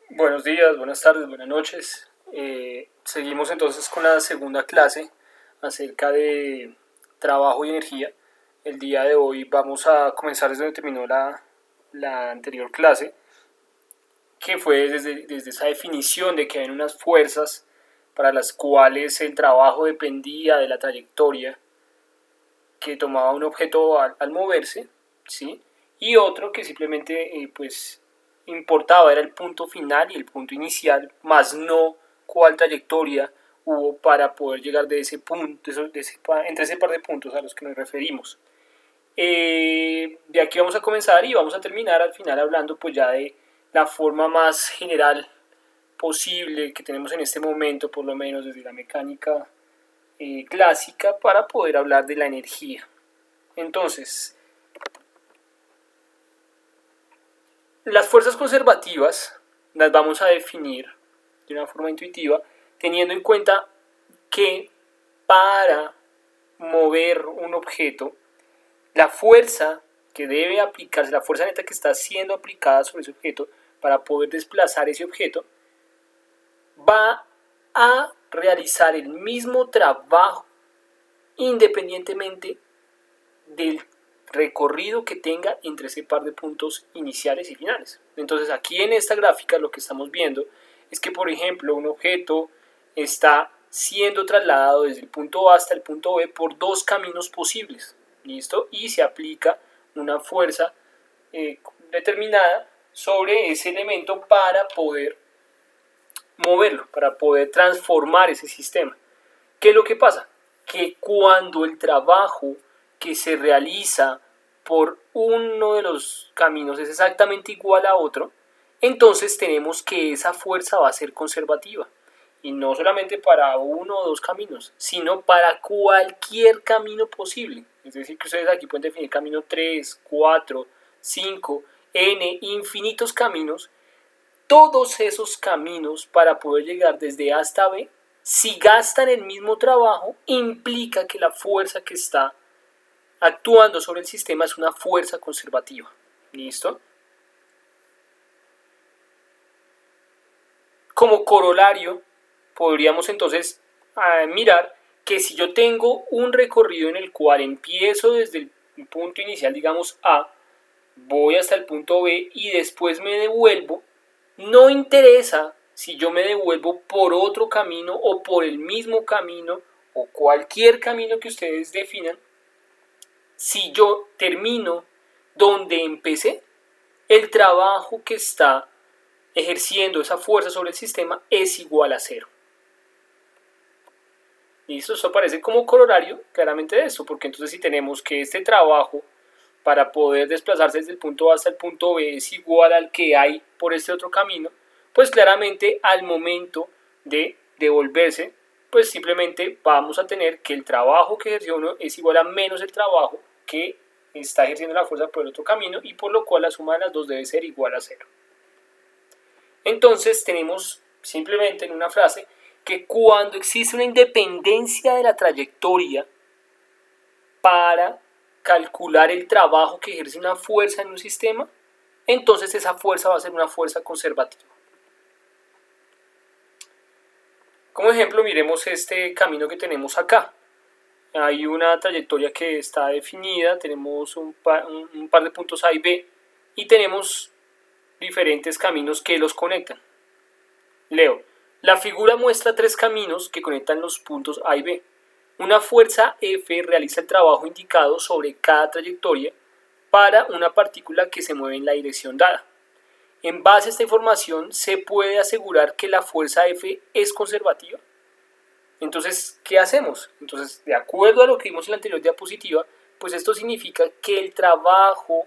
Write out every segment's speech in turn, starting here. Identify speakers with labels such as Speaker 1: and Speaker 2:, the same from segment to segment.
Speaker 1: Buenos días, buenas tardes, buenas noches. Seguimos entonces con la segunda clase acerca de trabajo y energía. El día de hoy vamos a comenzar desde donde terminó la anterior clase, que fue desde esa definición de que hay unas fuerzas para las cuales el trabajo dependía de la trayectoria que tomaba un objeto al moverse, ¿sí? Y otro que simplemente pues importaba era el punto final y el punto inicial, más no cuál trayectoria hubo para poder llegar de ese punto, entre ese par de puntos a los que nos referimos. De aquí vamos a comenzar y vamos a terminar al final hablando pues ya de la forma más general posible que tenemos en este momento, por lo menos desde la mecánica clásica, para poder hablar de la energía. Entonces, las fuerzas conservativas las vamos a definir de una forma intuitiva, teniendo en cuenta que para mover un objeto, la fuerza que debe aplicarse, la fuerza neta que está siendo aplicada sobre ese objeto para poder desplazar ese objeto, va a realizar el mismo trabajo independientemente del recorrido que tenga entre ese par de puntos iniciales y finales. Entonces aquí en esta gráfica lo que estamos viendo es que, por ejemplo, un objeto está siendo trasladado desde el punto A hasta el punto B por dos caminos posibles, ¿listo? Y se aplica una fuerza determinada sobre ese elemento para poder moverlo, para poder transformar ese sistema. ¿Qué es lo que pasa? Que cuando el trabajo que se realiza por uno de los caminos es exactamente igual a otro, entonces tenemos que esa fuerza va a ser conservativa. Y no solamente para uno o dos caminos, sino para cualquier camino posible. Es decir, que ustedes aquí pueden definir camino 3, 4, 5, n, infinitos caminos. Todos esos caminos para poder llegar desde A hasta B, si gastan el mismo trabajo, implica que la fuerza que está actuando sobre el sistema es una fuerza conservativa. ¿Listo? Como corolario, podríamos entonces mirar que si yo tengo un recorrido en el cual empiezo desde el punto inicial, digamos A, voy hasta el punto B y después me devuelvo, no interesa si yo me devuelvo por otro camino o por el mismo camino o cualquier camino que ustedes definan, si yo termino donde empecé, el trabajo que está ejerciendo esa fuerza sobre el sistema es igual a cero. ¿Listo? Esto aparece como corolario claramente de esto, porque entonces si tenemos que este trabajo para poder desplazarse desde el punto A hasta el punto B es igual al que hay por este otro camino, pues claramente al momento de devolverse, pues simplemente vamos a tener que el trabajo que ejerció uno es igual a menos el trabajo que está ejerciendo la fuerza por el otro camino, y por lo cual la suma de las dos debe ser igual a cero. Entonces tenemos simplemente en una frase que cuando existe una independencia de la trayectoria para calcular el trabajo que ejerce una fuerza en un sistema, entonces esa fuerza va a ser una fuerza conservativa. Como ejemplo, miremos este camino que tenemos acá. Hay una trayectoria que está definida, tenemos un par de puntos A y B y tenemos diferentes caminos que los conectan. Leo, la figura muestra tres caminos que conectan los puntos A y B. Una fuerza F realiza el trabajo indicado sobre cada trayectoria para una partícula que se mueve en la dirección dada. En base a esta información, se puede asegurar que la fuerza F es conservativa. Entonces, ¿qué hacemos? Entonces, de acuerdo a lo que vimos en la anterior diapositiva, pues esto significa que el trabajo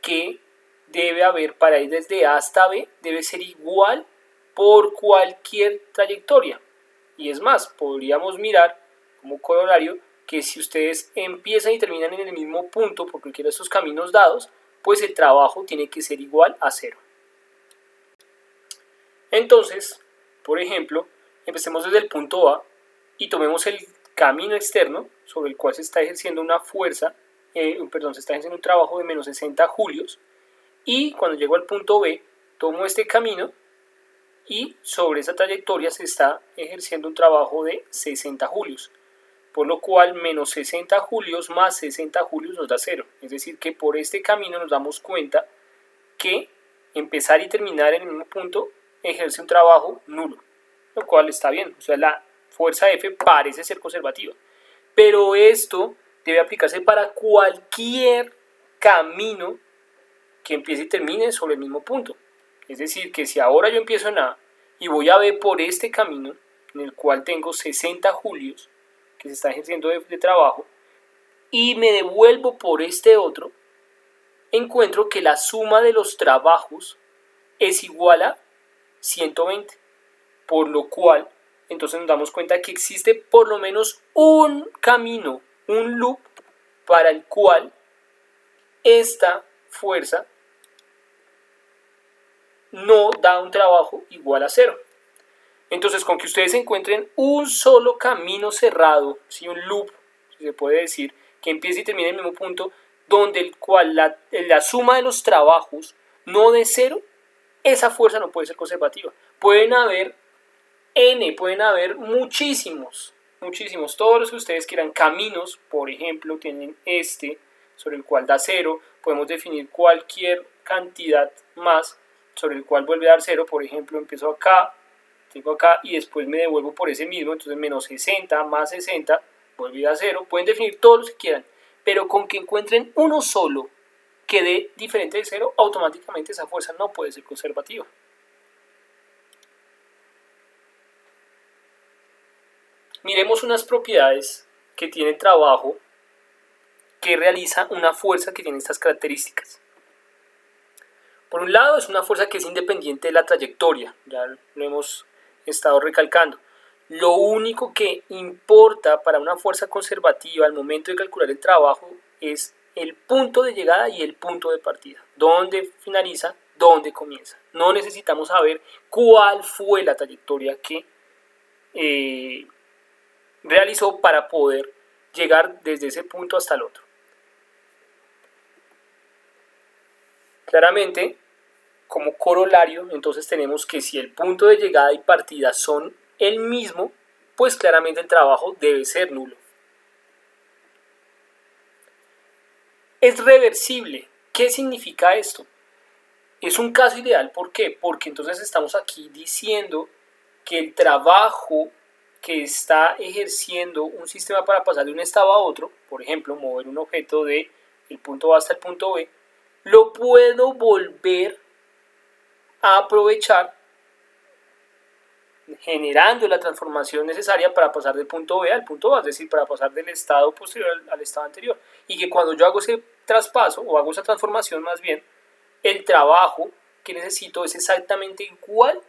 Speaker 1: que debe haber para ir desde A hasta B debe ser igual por cualquier trayectoria. Y es más, podríamos mirar como corolario que si ustedes empiezan y terminan en el mismo punto por cualquiera de estos caminos dados, pues el trabajo tiene que ser igual a cero. Entonces, por ejemplo, empecemos desde el punto A y tomemos el camino externo sobre el cual se está ejerciendo una fuerza, se está ejerciendo un trabajo de menos 60 julios, y cuando llego al punto B, tomo este camino y sobre esa trayectoria se está ejerciendo un trabajo de 60 julios, por lo cual menos 60 julios más 60 julios nos da 0. Es decir, que por este camino nos damos cuenta que empezar y terminar en el mismo punto ejerce un trabajo nulo, lo cual está bien. O sea, la fuerza F parece ser conservativa, pero esto debe aplicarse para cualquier camino que empiece y termine sobre el mismo punto. Es decir, que si ahora yo empiezo en A y voy a B por este camino, en el cual tengo 60 julios que se está ejerciendo de trabajo, y me devuelvo por este otro, encuentro que la suma de los trabajos es igual a 120, por lo cual entonces nos damos cuenta que existe por lo menos un camino, un loop, para el cual esta fuerza no da un trabajo igual a 0. Entonces, con que ustedes encuentren un solo camino cerrado, ¿sí? Un loop, si se puede decir, que empiece y termine en el mismo punto, donde el cual la suma de los trabajos no dé 0, esa fuerza no puede ser conservativa. Pueden haber pueden haber muchísimos, todos los que ustedes quieran. Caminos, por ejemplo, tienen este, sobre el cual da 0, podemos definir cualquier cantidad más, sobre el cual vuelve a dar 0, por ejemplo, empiezo acá, tengo acá y después me devuelvo por ese mismo, entonces menos 60 más 60 vuelve a dar 0, pueden definir todos los que quieran, pero con que encuentren uno solo que dé diferente de 0, automáticamente esa fuerza no puede ser conservativa. Miremos unas propiedades que tiene el trabajo que realiza una fuerza que tiene estas características. Por un lado, es una fuerza que es independiente de la trayectoria, ya lo hemos estado recalcando. Lo único que importa para una fuerza conservativa al momento de calcular el trabajo es el punto de llegada y el punto de partida. Dónde finaliza, dónde comienza. No necesitamos saber cuál fue la trayectoria que realizó para poder llegar desde ese punto hasta el otro. Claramente, como corolario, entonces tenemos que si el punto de llegada y partida son el mismo, pues claramente el trabajo debe ser nulo. Es reversible. ¿Qué significa esto? Es un caso ideal, ¿por qué? Porque entonces estamos aquí diciendo que el trabajo que está ejerciendo un sistema para pasar de un estado a otro, por ejemplo, mover un objeto del punto A hasta el punto B, lo puedo volver a aprovechar generando la transformación necesaria para pasar del punto B al punto A, es decir, para pasar del estado posterior al estado anterior. Y que cuando yo hago ese traspaso, o hago esa transformación más bien, el trabajo que necesito es exactamente igual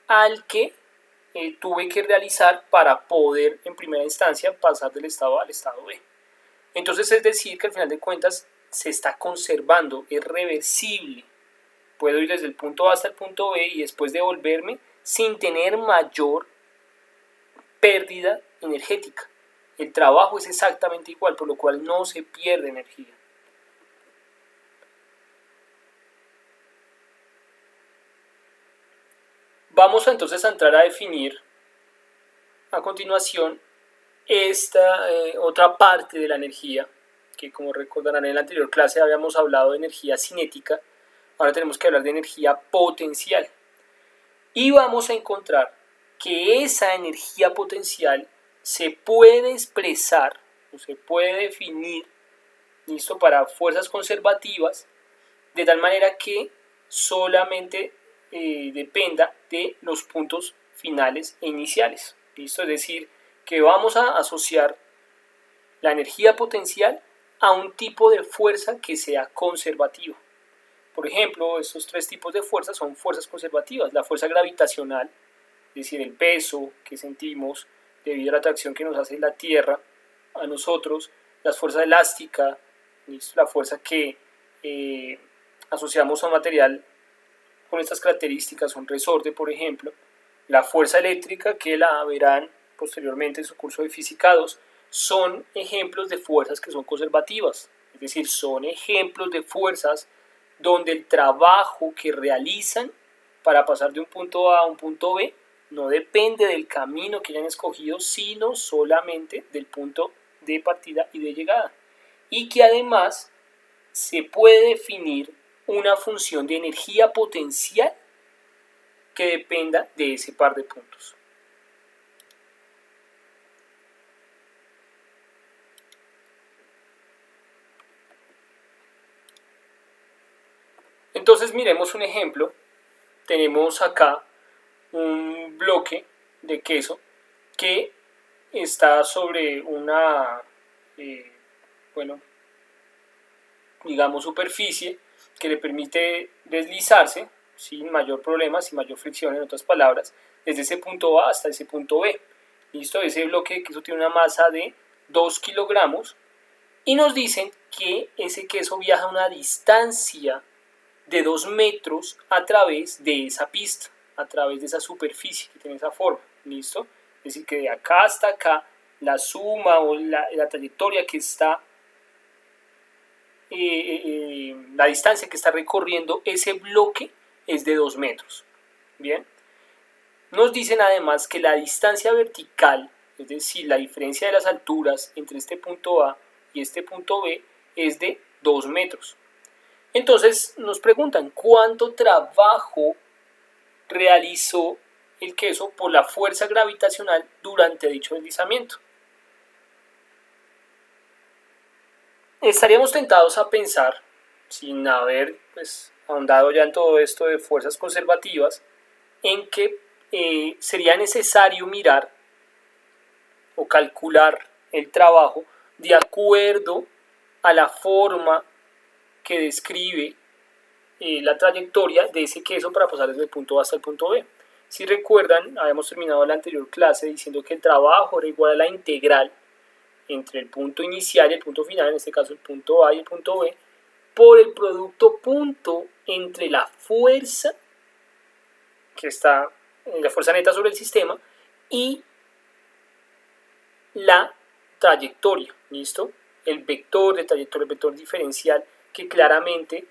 Speaker 1: al que tuve que realizar para poder en primera instancia pasar del estado A al estado B. Entonces es decir que al final de cuentas se está conservando, es reversible. Puedo ir desde el punto A hasta el punto B y después devolverme sin tener mayor pérdida energética. El trabajo es exactamente igual, por lo cual no se pierde energía. Vamos entonces a entrar a definir a continuación esta otra parte de la energía, que como recordarán en la anterior clase habíamos hablado de energía cinética, ahora tenemos que hablar de energía potencial. Y vamos a encontrar que esa energía potencial se puede expresar o se puede definir, listo, para fuerzas conservativas, de tal manera que solamente dependa de los puntos finales e iniciales, listo, es decir, que vamos a asociar la energía potencial a un tipo de fuerza que sea conservativa. Por ejemplo, estos tres tipos de fuerzas son fuerzas conservativas. La fuerza gravitacional, es decir, el peso que sentimos debido a la atracción que nos hace la Tierra a nosotros. La fuerza elástica, la fuerza que asociamos a un material con estas características, un resorte, por ejemplo. La fuerza eléctrica, que la verán posteriormente en su curso de Física 2, son ejemplos de fuerzas que son conservativas. Es decir, son ejemplos de fuerzas donde el trabajo que realizan para pasar de un punto A a un punto B no depende del camino que hayan escogido, sino solamente del punto de partida y de llegada. Y que además se puede definir una función de energía potencial que dependa de ese par de puntos. Entonces miremos un ejemplo. Tenemos acá un bloque de queso que está sobre una, bueno, digamos superficie que le permite deslizarse sin mayor problema, sin mayor fricción, en otras palabras, desde ese punto A hasta ese punto B. Listo, ese bloque de queso tiene una masa de 2 kilogramos y nos dicen que ese queso viaja a una distancia de 2 metros a través de esa pista, a través de esa superficie que tiene esa forma. ¿Listo? Es decir, que de acá hasta acá la suma o la trayectoria que está, la distancia que está recorriendo ese bloque es de 2 metros. Bien. Nos dicen además que la distancia vertical, es decir, la diferencia de las alturas entre este punto A y este punto B es de 2 metros. Entonces nos preguntan cuánto trabajo realizó el queso por la fuerza gravitacional durante dicho deslizamiento. Estaríamos tentados a pensar, sin haber ahondado ya en todo esto de fuerzas conservativas, en que sería necesario mirar o calcular el trabajo de acuerdo a la forma que describe la trayectoria de ese queso para pasar desde el punto A hasta el punto B. Si recuerdan, habíamos terminado la anterior clase diciendo que el trabajo era igual a la integral entre el punto inicial y el punto final, en este caso el punto A y el punto B, por el producto punto entre la fuerza que está en la fuerza neta sobre el sistema y la trayectoria, ¿listo? El vector de trayectoria, el vector diferencial que claramente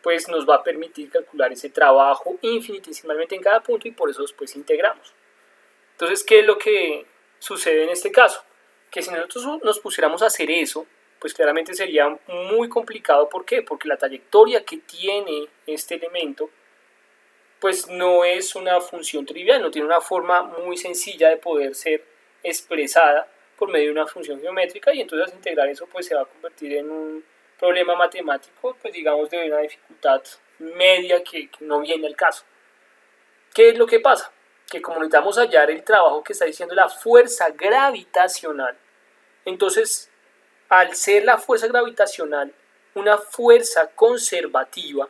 Speaker 1: pues nos va a permitir calcular ese trabajo infinitesimalmente en cada punto y por eso después integramos. Entonces, ¿qué es lo que sucede en este caso? Que si nosotros nos pusiéramos a hacer eso, pues claramente sería muy complicado. ¿Por qué? Porque la trayectoria que tiene este elemento pues no es una función trivial, no tiene una forma muy sencilla de poder ser expresada por medio de una función geométrica y entonces al integrar eso pues se va a convertir en un problema matemático, pues digamos de una dificultad media que no viene al caso. ¿Qué es lo que pasa? Que como necesitamos hallar el trabajo que está diciendo la fuerza gravitacional, entonces al ser la fuerza gravitacional una fuerza conservativa,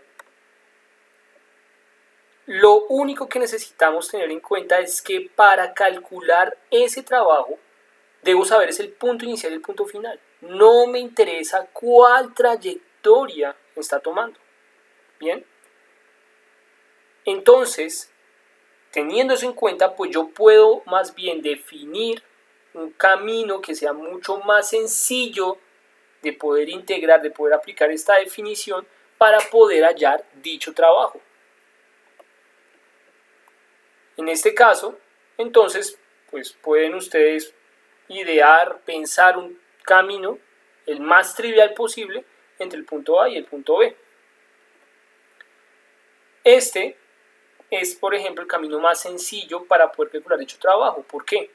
Speaker 1: lo único que necesitamos tener en cuenta es que para calcular ese trabajo debo saber es el punto inicial y el punto final. No me interesa cuál trayectoria está tomando. Bien. Entonces, teniendo eso en cuenta, pues yo puedo más bien definir un camino que sea mucho más sencillo de poder integrar, de poder aplicar esta definición para poder hallar dicho trabajo. En este caso, entonces, pues pueden ustedes idear, pensar un camino el más trivial posible entre el punto A y el punto B. Este es, por ejemplo, el camino más sencillo para poder calcular dicho trabajo. ¿Por qué?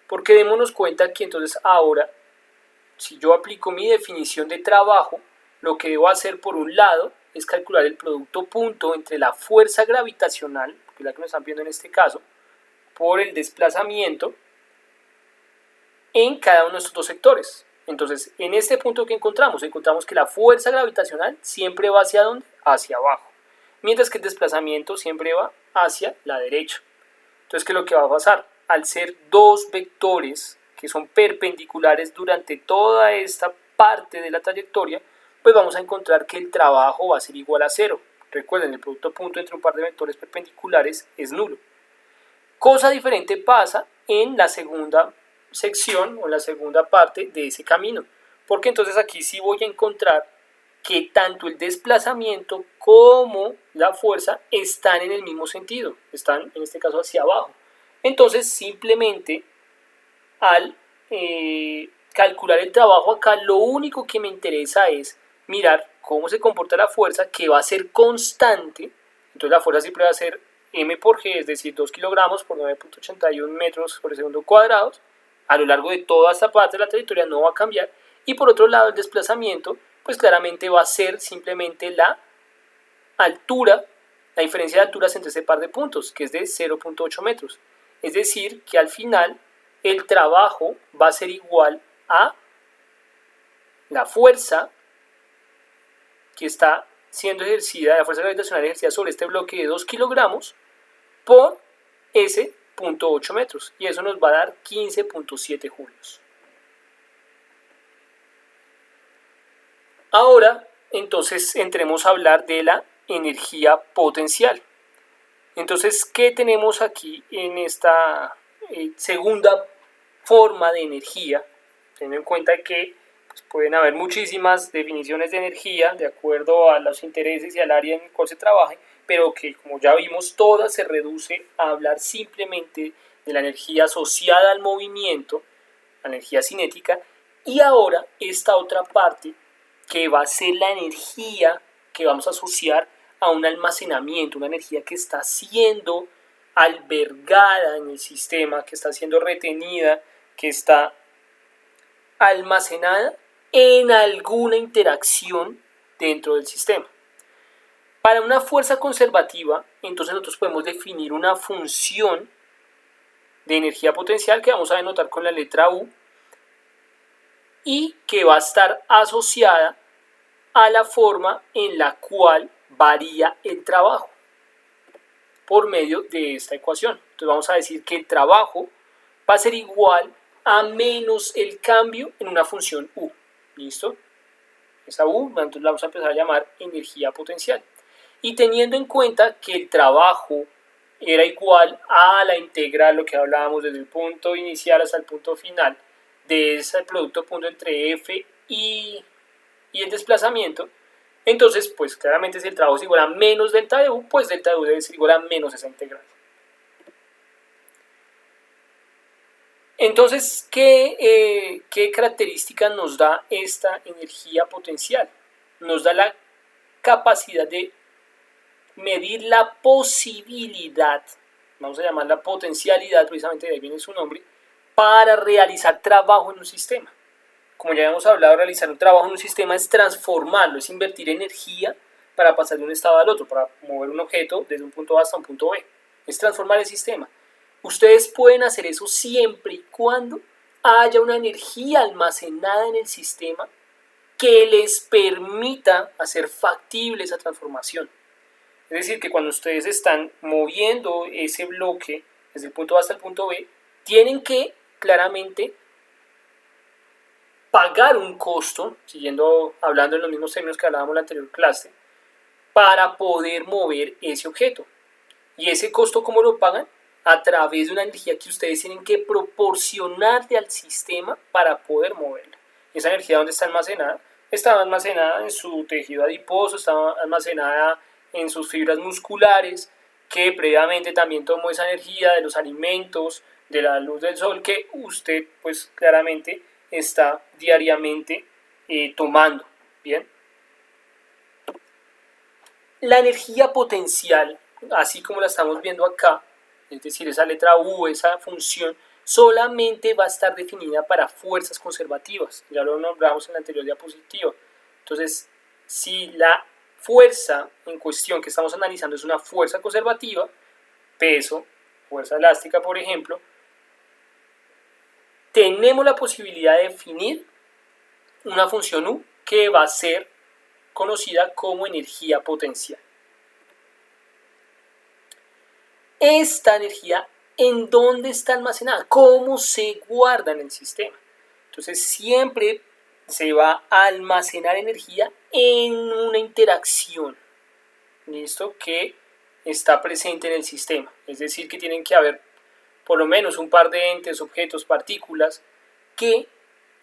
Speaker 1: Porque démonos cuenta que entonces ahora, si yo aplico mi definición de trabajo, lo que debo hacer por un lado es calcular el producto punto entre la fuerza gravitacional, que es la que nos están viendo en este caso, por el desplazamiento en cada uno de estos dos sectores. Entonces, en este punto que encontramos que la fuerza gravitacional siempre va hacia ¿dónde? Hacia abajo, mientras que el desplazamiento siempre va hacia la derecha. Entonces, ¿qué es lo que va a pasar? Al ser dos vectores que son perpendiculares durante toda esta parte de la trayectoria, pues vamos a encontrar que el trabajo va a ser igual a cero. Recuerden, el producto punto entre un par de vectores perpendiculares es nulo. Cosa diferente pasa en la segunda sección o la segunda parte de ese camino, porque entonces aquí sí voy a encontrar que tanto el desplazamiento como la fuerza están en el mismo sentido, están en este caso hacia abajo. Entonces simplemente al calcular el trabajo acá, lo único que me interesa es mirar cómo se comporta la fuerza, que va a ser constante. Entonces la fuerza siempre va a ser m por g, es decir, 2 kilogramos por 9.81 metros por segundo cuadrados. A lo largo de toda esta parte de la trayectoria no va a cambiar. Y por otro lado, el desplazamiento, pues claramente va a ser simplemente la altura, la diferencia de alturas entre ese par de puntos, que es de 0.8 metros. Es decir, que al final el trabajo va a ser igual a la fuerza que está siendo ejercida, la fuerza gravitacional ejercida sobre este bloque de 2 kilogramos por ese 0.8 metros. Y eso nos va a dar 15.7 julios. Ahora, entonces, entremos a hablar de la energía potencial. Entonces, ¿qué tenemos aquí en esta segunda forma de energía? Teniendo en cuenta que pues, pueden haber muchísimas definiciones de energía de acuerdo a los intereses y al área en el cual se trabaje, pero que, como ya vimos, toda se reduce a hablar simplemente de la energía asociada al movimiento, la energía cinética, y ahora esta otra parte que va a ser la energía que vamos a asociar a un almacenamiento, una energía que está siendo albergada en el sistema, que está siendo retenida, que está almacenada en alguna interacción dentro del sistema. Para una fuerza conservativa, entonces nosotros podemos definir una función de energía potencial que vamos a denotar con la letra U y que va a estar asociada a la forma en la cual varía el trabajo por medio de esta ecuación. Entonces vamos a decir que el trabajo va a ser igual a menos el cambio en una función U. ¿Listo? Esa U, entonces la vamos a empezar a llamar energía potencial. Y teniendo en cuenta que el trabajo era igual a la integral, lo que hablábamos desde el punto inicial hasta el punto final, de ese producto punto entre F y el desplazamiento, entonces, pues claramente si el trabajo es igual a menos delta de U, pues delta de U debe ser igual a menos esa integral. Entonces, ¿qué características nos da esta energía potencial? Nos da la capacidad de medir la posibilidad, vamos a llamarla potencialidad, precisamente de ahí viene su nombre, para realizar trabajo en un sistema. Como ya hemos hablado, realizar un trabajo en un sistema es transformarlo, es invertir energía para pasar de un estado al otro, para mover un objeto desde un punto A hasta un punto B. Es transformar el sistema. Ustedes pueden hacer eso siempre y cuando haya una energía almacenada en el sistema que les permita hacer factible esa transformación. Es decir, que cuando ustedes están moviendo ese bloque desde el punto A hasta el punto B, tienen que claramente pagar un costo, hablando en los mismos términos que hablábamos en la anterior clase, para poder mover ese objeto. ¿Y ese costo cómo lo pagan? A través de una energía que ustedes tienen que proporcionarle al sistema para poder moverla. ¿Esa energía dónde está almacenada? Está almacenada en su tejido adiposo, está almacenada en sus fibras musculares, que previamente también tomó esa energía de los alimentos, de la luz del sol, que usted pues claramente está diariamente tomando. Bien. La energía potencial, así como la estamos viendo acá, es decir, esa letra U, esa función, solamente va a estar definida para fuerzas conservativas. Ya lo nombramos en la anterior diapositiva. Entonces, si la fuerza en cuestión que estamos analizando es una fuerza conservativa, peso, fuerza elástica, por ejemplo, tenemos la posibilidad de definir una función U que va a ser conocida como energía potencial. Esta energía, ¿en dónde está almacenada? ¿Cómo se guarda en el sistema? Entonces siempre se va a almacenar energía en una interacción, ¿listo? Que está presente en el sistema. Es decir, que tienen que haber por lo menos un par de entes, objetos, partículas que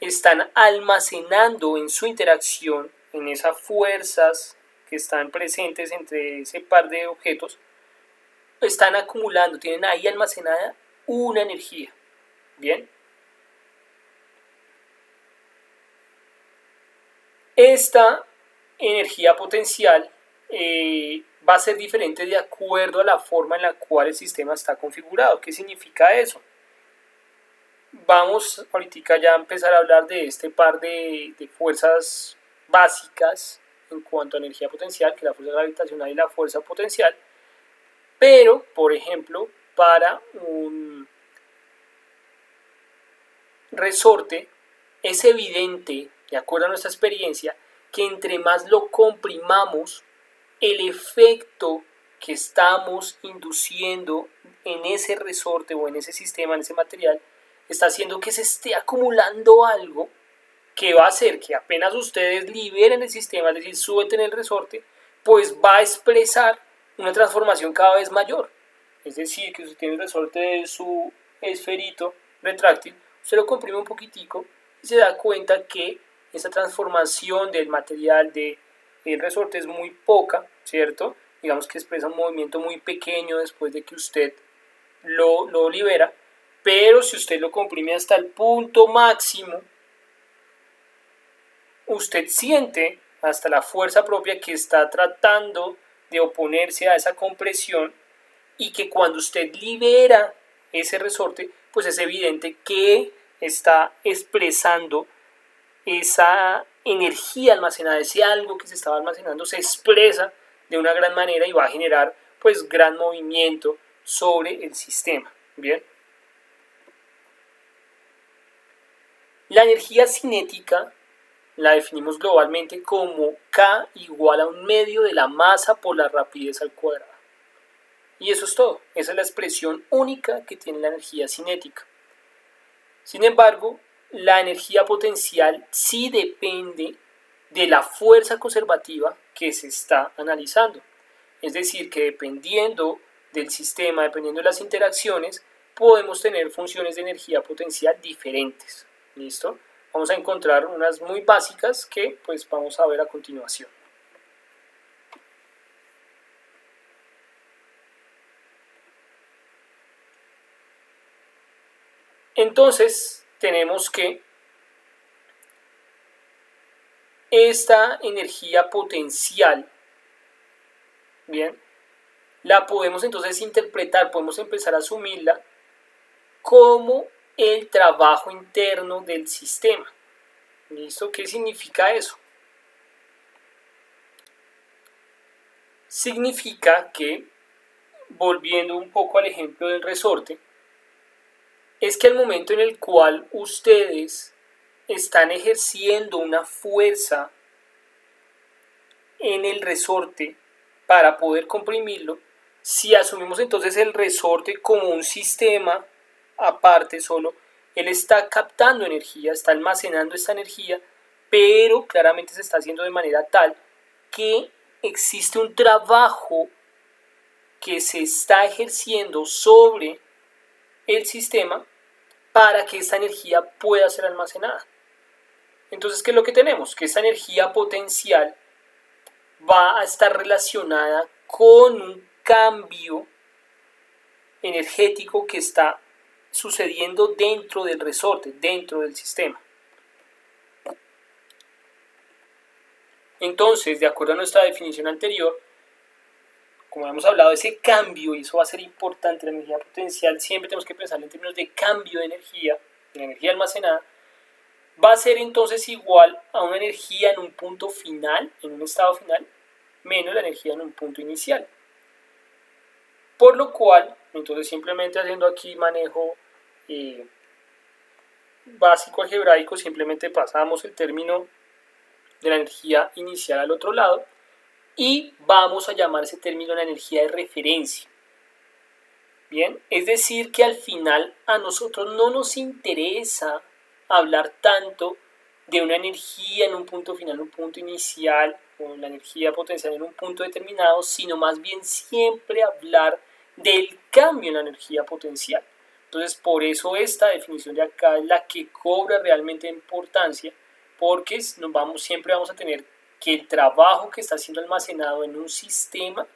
Speaker 1: están almacenando en su interacción en esas fuerzas que están presentes entre ese par de objetos, están acumulando, tienen ahí almacenada una energía. Bien, esta energía potencial va a ser diferente de acuerdo a la forma en la cual el sistema está configurado. ¿Qué significa eso? Vamos ahorita ya a empezar a hablar de este par de fuerzas básicas en cuanto a energía potencial, que es la fuerza gravitacional y la fuerza potencial. Pero, por ejemplo, para un resorte es evidente, de acuerdo a nuestra experiencia, que entre más lo comprimamos, el efecto que estamos induciendo en ese resorte o en ese sistema, en ese material, está haciendo que se esté acumulando algo que va a hacer que apenas ustedes liberen el sistema, es decir, suelten el resorte, pues va a expresar una transformación cada vez mayor. Es decir, que si usted tiene el resorte de su esferito retráctil, usted lo comprime un poquitico y se da cuenta que esa transformación del material del resorte es muy poca, ¿cierto? Digamos que expresa un movimiento muy pequeño después de que usted lo libera, pero si usted lo comprime hasta el punto máximo, usted siente hasta la fuerza propia que está tratando de oponerse a esa compresión y que cuando usted libera ese resorte, pues es evidente que está expresando esa energía almacenada, ese algo que se estaba almacenando, se expresa de una gran manera y va a generar pues gran movimiento sobre el sistema. Bien. La energía cinética la definimos globalmente como K igual a un medio de la masa por la rapidez al cuadrado. Y eso es todo. Esa es la expresión única que tiene la energía cinética. Sin embargo, la energía potencial sí depende de la fuerza conservativa que se está analizando. Es decir, que dependiendo del sistema, dependiendo de las interacciones, podemos tener funciones de energía potencial diferentes. ¿Listo? Vamos a encontrar unas muy básicas que pues vamos a ver a continuación. Entonces, tenemos que esta energía potencial, bien, la podemos entonces interpretar, podemos empezar a asumirla como el trabajo interno del sistema. ¿Listo? ¿Qué significa eso? Significa que, volviendo un poco al ejemplo del resorte, es que al momento en el cual ustedes están ejerciendo una fuerza en el resorte para poder comprimirlo, si asumimos entonces el resorte como un sistema aparte solo, él está captando energía, está almacenando esta energía, pero claramente se está haciendo de manera tal que existe un trabajo que se está ejerciendo sobre el sistema para que esta energía pueda ser almacenada. Entonces, ¿qué es lo que tenemos? Que esta energía potencial va a estar relacionada con un cambio energético que está sucediendo dentro del resorte, dentro del sistema. Entonces, de acuerdo a nuestra definición anterior, como hemos hablado, ese cambio, y eso va a ser importante, la energía potencial, siempre tenemos que pensar en términos de cambio de energía almacenada, va a ser entonces igual a una energía en un punto final, en un estado final, menos la energía en un punto inicial. Por lo cual, entonces simplemente haciendo aquí manejo básico algebraico, simplemente pasamos el término de la energía inicial al otro lado y vamos a llamar ese término la energía de referencia. Bien, es decir que al final a nosotros no nos interesa hablar tanto de una energía en un punto final, un punto inicial, o la energía potencial en un punto determinado, sino más bien siempre hablar del cambio en la energía potencial. Entonces, por eso esta definición de acá es la que cobra realmente importancia, porque siempre vamos a tener que el trabajo que está siendo almacenado en un sistema,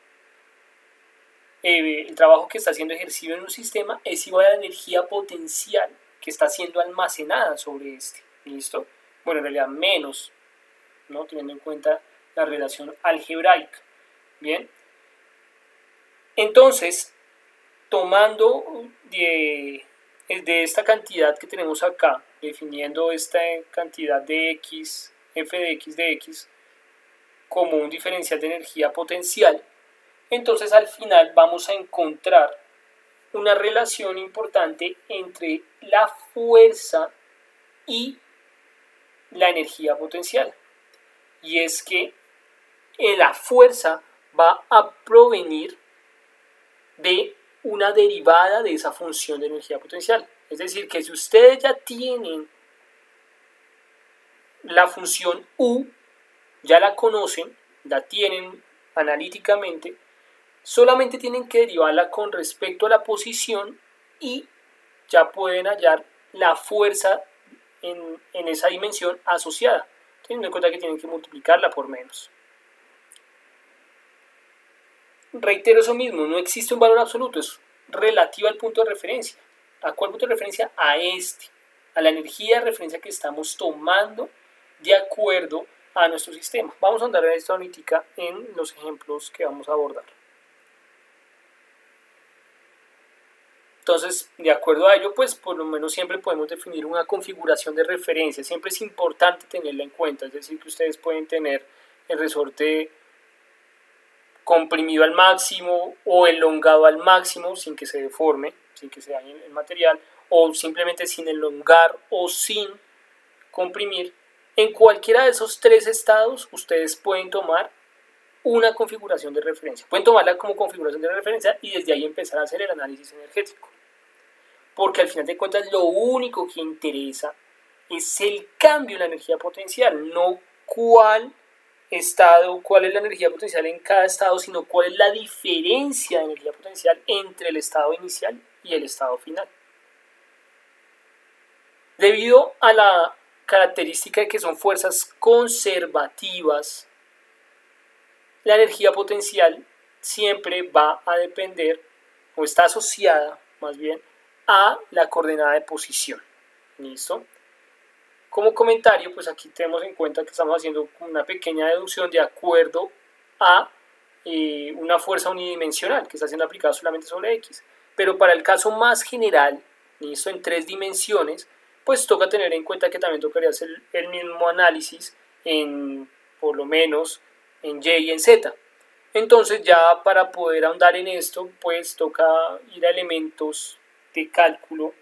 Speaker 1: el trabajo que está siendo ejercido en un sistema es igual a la energía potencial que está siendo almacenada sobre este. ¿Listo? Bueno, en realidad menos, ¿no? Teniendo en cuenta la relación algebraica. Bien. Entonces, tomando de esta cantidad que tenemos acá, definiendo esta cantidad de x, f de x, como un diferencial de energía potencial, entonces al final vamos a encontrar una relación importante entre la fuerza y la energía potencial. Y es que la fuerza va a provenir de una derivada de esa función de energía potencial. Es decir, que si ustedes ya tienen la función U, ya la conocen, la tienen analíticamente, solamente tienen que derivarla con respecto a la posición y ya pueden hallar la fuerza en esa dimensión asociada, teniendo en cuenta que tienen que multiplicarla por menos. Reitero eso mismo, no existe un valor absoluto, es relativo al punto de referencia. ¿A cuál punto de referencia? A este, a la energía de referencia que estamos tomando de acuerdo a nuestro sistema. Vamos a andar en esta analítica en los ejemplos que vamos a abordar. Entonces, de acuerdo a ello, pues por lo menos siempre podemos definir una configuración de referencia. Siempre es importante tenerla en cuenta, es decir, que ustedes pueden tener el resorte comprimido al máximo o elongado al máximo sin que se deforme, sin que se dañe el material, o simplemente sin elongar o sin comprimir. En cualquiera de esos tres estados, ustedes pueden tomar una configuración de referencia. Pueden tomarla como configuración de referencia y desde ahí empezar a hacer el análisis energético. Porque al final de cuentas lo único que interesa es el cambio en la energía potencial, no cuál estado, cuál es la energía potencial en cada estado, sino cuál es la diferencia de energía potencial entre el estado inicial y el estado final. Debido a la característica de que son fuerzas conservativas, la energía potencial siempre va a depender, o está asociada más bien, a la coordenada de posición. ¿Listo? Como comentario, pues aquí tenemos en cuenta que estamos haciendo una pequeña deducción de acuerdo a una fuerza unidimensional que está siendo aplicada solamente sobre X. Pero para el caso más general, ¿listo? En 3 dimensiones, pues toca tener en cuenta que también tocaría hacer el mismo análisis en, por lo menos, en Y y en Z. Entonces ya para poder ahondar en esto, pues toca ir a elementos de cálculo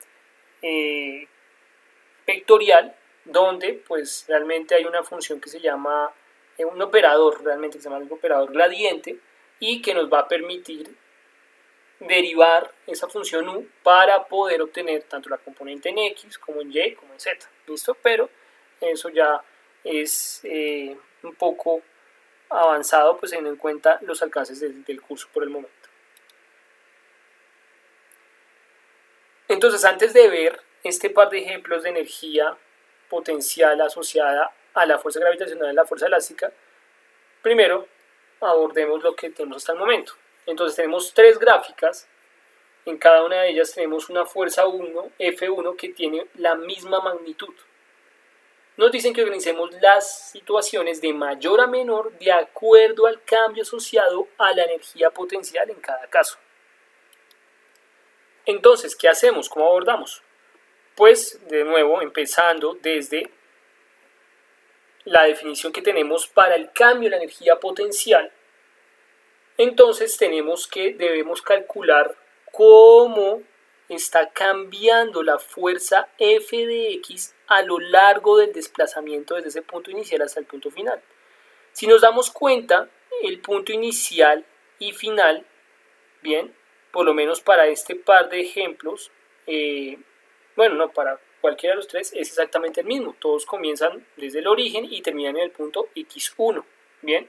Speaker 1: vectorial, donde pues realmente hay una función que se llama un operador, realmente que se llama el operador gradiente, y que nos va a permitir derivar esa función u para poder obtener tanto la componente en X como en Y como en Z. ¿Listo? Pero eso ya es un poco avanzado, pues teniendo en cuenta los alcances del curso por el momento. Entonces, antes de ver este par de ejemplos de energía potencial asociada a la fuerza gravitacional y la fuerza elástica, primero abordemos lo que tenemos hasta el momento. Entonces tenemos 3 gráficas, en cada una de ellas tenemos una fuerza 1, F1, que tiene la misma magnitud. Nos dicen que organicemos las situaciones de mayor a menor de acuerdo al cambio asociado a la energía potencial en cada caso. Entonces, ¿qué hacemos? ¿Cómo abordamos? Pues, de nuevo, empezando desde la definición que tenemos para el cambio de la energía potencial, entonces debemos calcular cómo está cambiando la fuerza F de X a lo largo del desplazamiento desde ese punto inicial hasta el punto final. Si nos damos cuenta, el punto inicial y final, bien, por lo menos para este par de ejemplos, bueno, no, para cualquiera de los 3 es exactamente el mismo. Todos comienzan desde el origen y terminan en el punto X1, bien.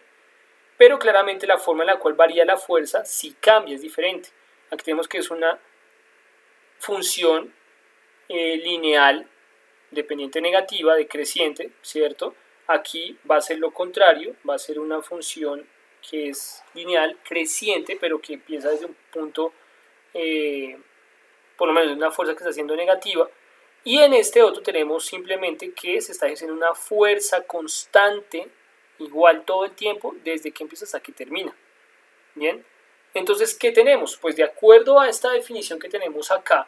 Speaker 1: Pero claramente la forma en la cual varía la fuerza sí cambia, es diferente. Aquí tenemos que es una función lineal dependiente negativa, decreciente, ¿cierto? aquí va a ser lo contrario, va a ser una función que es lineal, creciente, pero que empieza desde un punto, por lo menos una fuerza que está siendo negativa. Y en este otro tenemos simplemente que se está ejerciendo una fuerza constante, igual todo el tiempo, desde que empieza hasta que termina. Bien, entonces, ¿qué tenemos? Pues de acuerdo a esta definición que tenemos acá,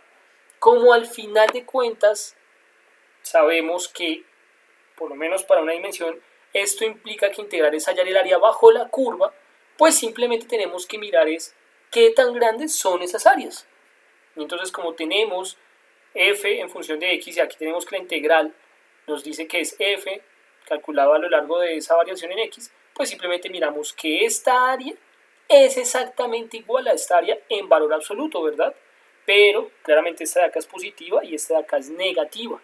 Speaker 1: como al final de cuentas sabemos que, por lo menos para una dimensión, esto implica que integrar es hallar el área bajo la curva, pues simplemente tenemos que mirar es qué tan grandes son esas áreas. Y entonces, como tenemos f en función de x, y aquí tenemos que la integral nos dice que es f calculado a lo largo de esa variación en x, pues simplemente miramos que esta área es exactamente igual a esta área en valor absoluto, ¿verdad? Pero claramente esta de acá es positiva y esta de acá es negativa.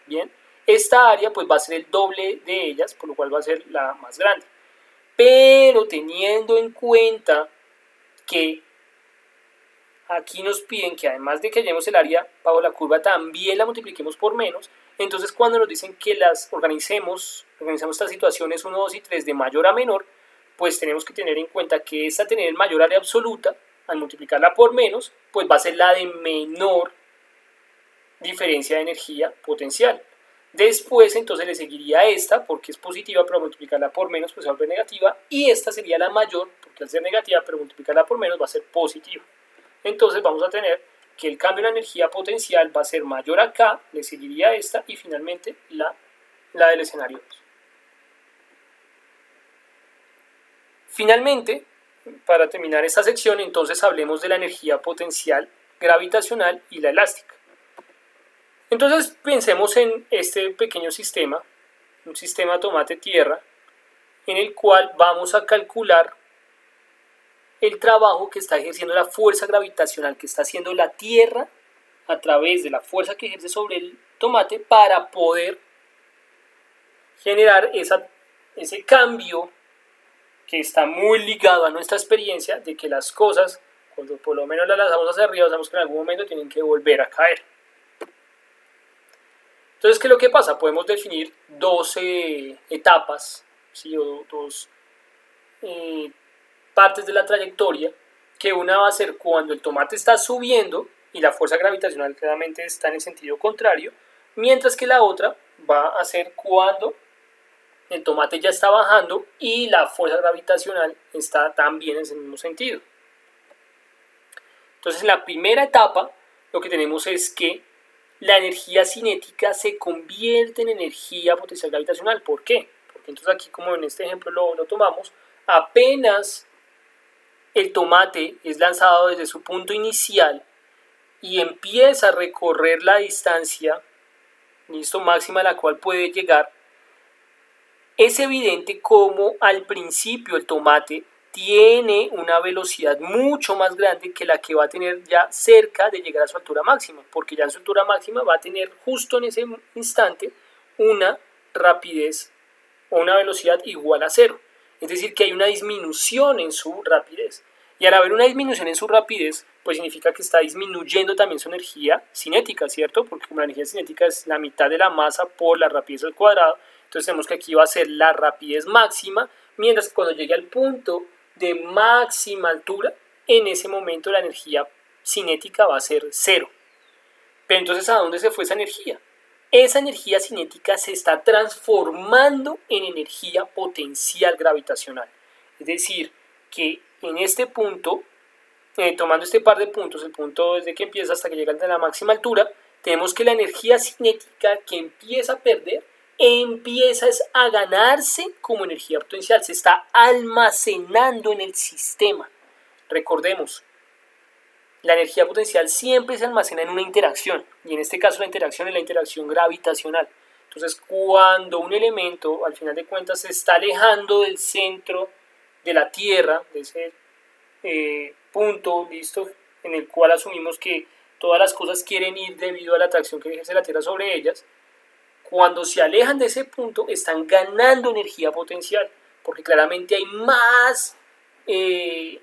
Speaker 1: Bien, esta área pues va a ser el doble de ellas, por lo cual va a ser la más grande. Pero teniendo en cuenta que aquí nos piden que además de que hallemos el área bajo la curva, también la multipliquemos por menos. Entonces, cuando nos dicen que las organizamos estas situaciones 1, 2 y 3 de mayor a menor, pues tenemos que tener en cuenta que esta tener el mayor área absoluta, al multiplicarla por menos, pues va a ser la de menor diferencia de energía potencial. Después, entonces, le seguiría esta, porque es positiva, pero multiplicarla por menos, pues se vuelve negativa. Y esta sería la mayor, porque al ser negativa, pero multiplicarla por menos va a ser positiva. Entonces vamos a tener que el cambio en la energía potencial va a ser mayor acá, le seguiría esta y finalmente la del escenario 2. Finalmente, para terminar esta sección, entonces hablemos de la energía potencial gravitacional y la elástica. Entonces pensemos en este pequeño sistema, un sistema tomate-tierra, en el cual vamos a calcular el trabajo que está ejerciendo la fuerza gravitacional que está haciendo la Tierra a través de la fuerza que ejerce sobre el tomate para poder generar ese cambio que está muy ligado a nuestra experiencia de que las cosas, cuando por lo menos las lanzamos hacia arriba, sabemos que en algún momento tienen que volver a caer. Entonces, ¿qué es lo que pasa? Podemos definir dos etapas, ¿sí? O dos partes de la trayectoria, que una va a ser cuando el tomate está subiendo y la fuerza gravitacional claramente está en el sentido contrario, mientras que la otra va a ser cuando el tomate ya está bajando y la fuerza gravitacional está también en ese mismo sentido. Entonces, en la primera etapa lo que tenemos es que la energía cinética se convierte en energía potencial gravitacional. ¿Por qué? Porque entonces aquí, como en este ejemplo lo tomamos, apenas el tomate es lanzado desde su punto inicial y empieza a recorrer la distancia máxima a la cual puede llegar, es evidente como al principio el tomate tiene una velocidad mucho más grande que la que va a tener ya cerca de llegar a su altura máxima, porque ya en su altura máxima va a tener justo en ese instante una rapidez o una velocidad igual a cero. Es decir, que hay una disminución en su rapidez. Y al haber una disminución en su rapidez, pues significa que está disminuyendo también su energía cinética, ¿cierto? Porque como la energía cinética es la mitad de la masa por la rapidez al cuadrado, entonces tenemos que aquí va a ser la rapidez máxima, mientras que cuando llegue al punto de máxima altura, en ese momento la energía cinética va a ser cero. Pero entonces, ¿a dónde se fue esa energía? Esa energía cinética se está transformando en energía potencial gravitacional. Es decir, que en este punto, tomando este par de puntos, el punto desde que empieza hasta que llega a la máxima altura, tenemos que la energía cinética que empieza a perder, empieza a ganarse como energía potencial, se está almacenando en el sistema. Recordemos, la energía potencial siempre se almacena en una interacción, y en este caso la interacción es la interacción gravitacional. Entonces, cuando un elemento, al final de cuentas, se está alejando del centro de la Tierra, de ese punto, ¿listo?, en el cual asumimos que todas las cosas quieren ir debido a la atracción que ejerce la Tierra sobre ellas, cuando se alejan de ese punto, están ganando energía potencial, porque claramente hay más de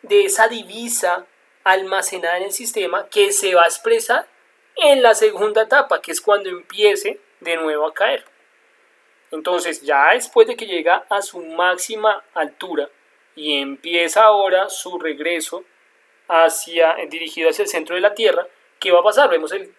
Speaker 1: esa divisa almacenada en el sistema que se va a expresar en la segunda etapa, que es cuando empiece de nuevo a caer. Entonces ya después de que llega a su máxima altura y empieza ahora su regreso dirigido hacia el centro de la Tierra, ¿qué va a pasar? Vemos el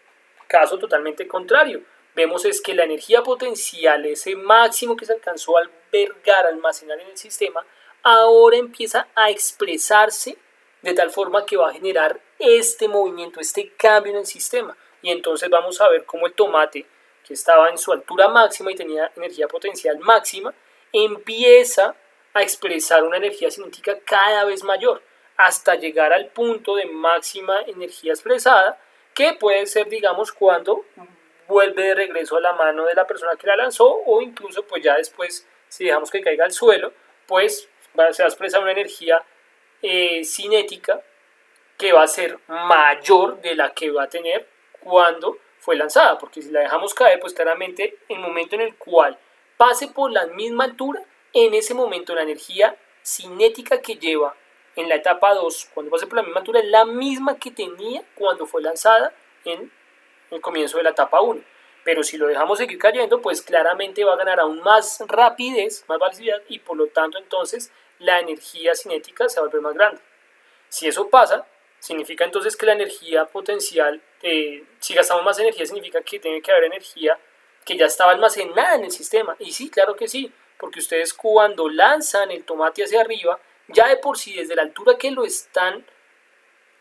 Speaker 1: caso totalmente contrario. Vemos es que la energía potencial, ese máximo que se alcanzó a albergar, almacenar en el sistema, ahora empieza a expresarse de tal forma que va a generar este movimiento, este cambio en el sistema. Y entonces vamos a ver cómo el tomate, que estaba en su altura máxima y tenía energía potencial máxima, empieza a expresar una energía cinética cada vez mayor, hasta llegar al punto de máxima energía expresada, que puede ser, digamos, cuando vuelve de regreso a la mano de la persona que la lanzó, o incluso pues ya después, si dejamos que caiga al suelo, pues se va a expresar una energía cinética que va a ser mayor de la que va a tener cuando fue lanzada, porque si la dejamos caer, pues claramente el momento en el cual pase por la misma altura, en ese momento la energía cinética que lleva en la etapa 2, cuando pase por la misma altura, es la misma que tenía cuando fue lanzada en el comienzo de la etapa 1. Pero si lo dejamos seguir cayendo, pues claramente va a ganar aún más rapidez, más velocidad, y por lo tanto entonces la energía cinética se va a volver más grande. Si eso pasa, significa entonces que la energía potencial, si gastamos más energía, significa que tiene que haber energía que ya estaba almacenada en el sistema. Y sí, claro que sí, porque ustedes cuando lanzan el tomate hacia arriba, ya de por sí, desde la altura que lo están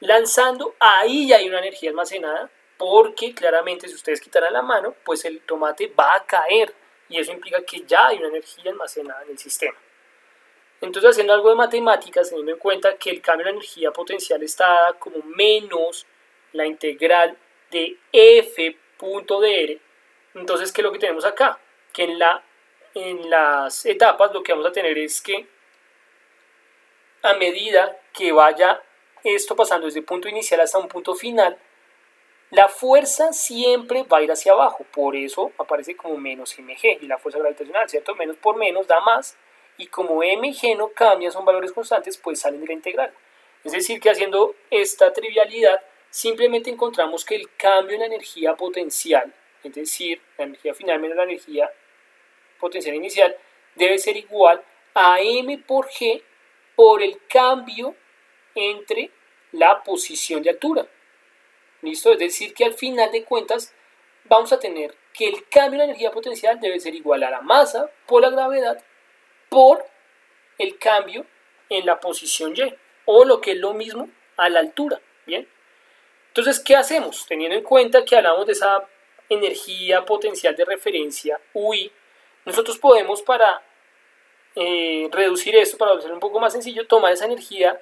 Speaker 1: lanzando, ahí ya hay una energía almacenada, porque claramente si ustedes quitaran la mano, pues el tomate va a caer, y eso implica que ya hay una energía almacenada en el sistema. Entonces, haciendo algo de matemáticas, teniendo en cuenta que el cambio de energía potencial está dada como menos la integral de f.dr, entonces, ¿qué es lo que tenemos acá? Que en las etapas lo que vamos a tener es que a medida que vaya esto pasando desde el punto inicial hasta un punto final, la fuerza siempre va a ir hacia abajo, por eso aparece como menos mg, y la fuerza gravitacional, ¿cierto? Menos por menos da más, y como mg no cambia, son valores constantes, pues salen de la integral. Es decir, que haciendo esta trivialidad, simplemente encontramos que el cambio en la energía potencial, es decir, la energía final menos la energía potencial inicial, debe ser igual a m por g por el cambio entre la posición de altura. ¿Listo? Es decir, que al final de cuentas vamos a tener que el cambio en la energía potencial debe ser igual a la masa por la gravedad por el cambio en la posición y, o lo que es lo mismo a la altura. Bien, entonces, ¿qué hacemos? Teniendo en cuenta que hablamos de esa energía potencial de referencia UI, nosotros podemos, para reducir esto, para hacerlo un poco más sencillo, tomar esa energía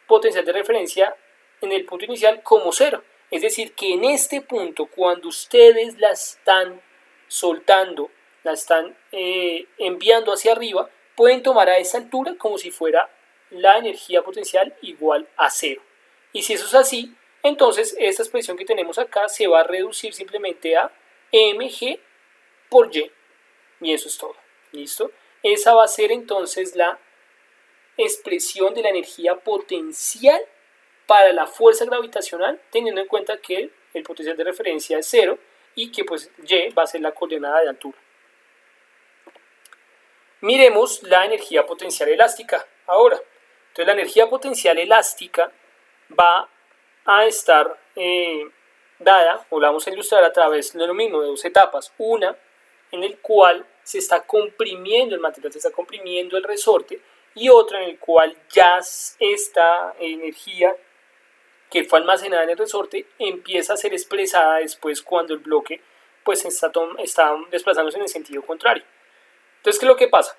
Speaker 1: potencial de referencia en el punto inicial como cero. Es decir, que en este punto, cuando ustedes la están soltando, la están enviando hacia arriba, pueden tomar a esa altura como si fuera la energía potencial igual a cero. Y si eso es así, entonces esta expresión que tenemos acá se va a reducir simplemente a mg por y. Y eso es todo. ¿Listo? Esa va a ser entonces la expresión de la energía potencial para la fuerza gravitacional, teniendo en cuenta que el potencial de referencia es cero y que pues y va a ser la coordenada de altura. Miremos la energía potencial elástica ahora. Entonces la energía potencial elástica va a estar dada, o la vamos a ilustrar a través de lo mismo, de dos etapas. Una en el cual se está comprimiendo el material, se está comprimiendo el resorte, y otra en el cual ya esta energía que fue almacenada en el resorte empieza a ser expresada después cuando el bloque pues está desplazándose en el sentido contrario. Entonces, ¿qué es lo que pasa?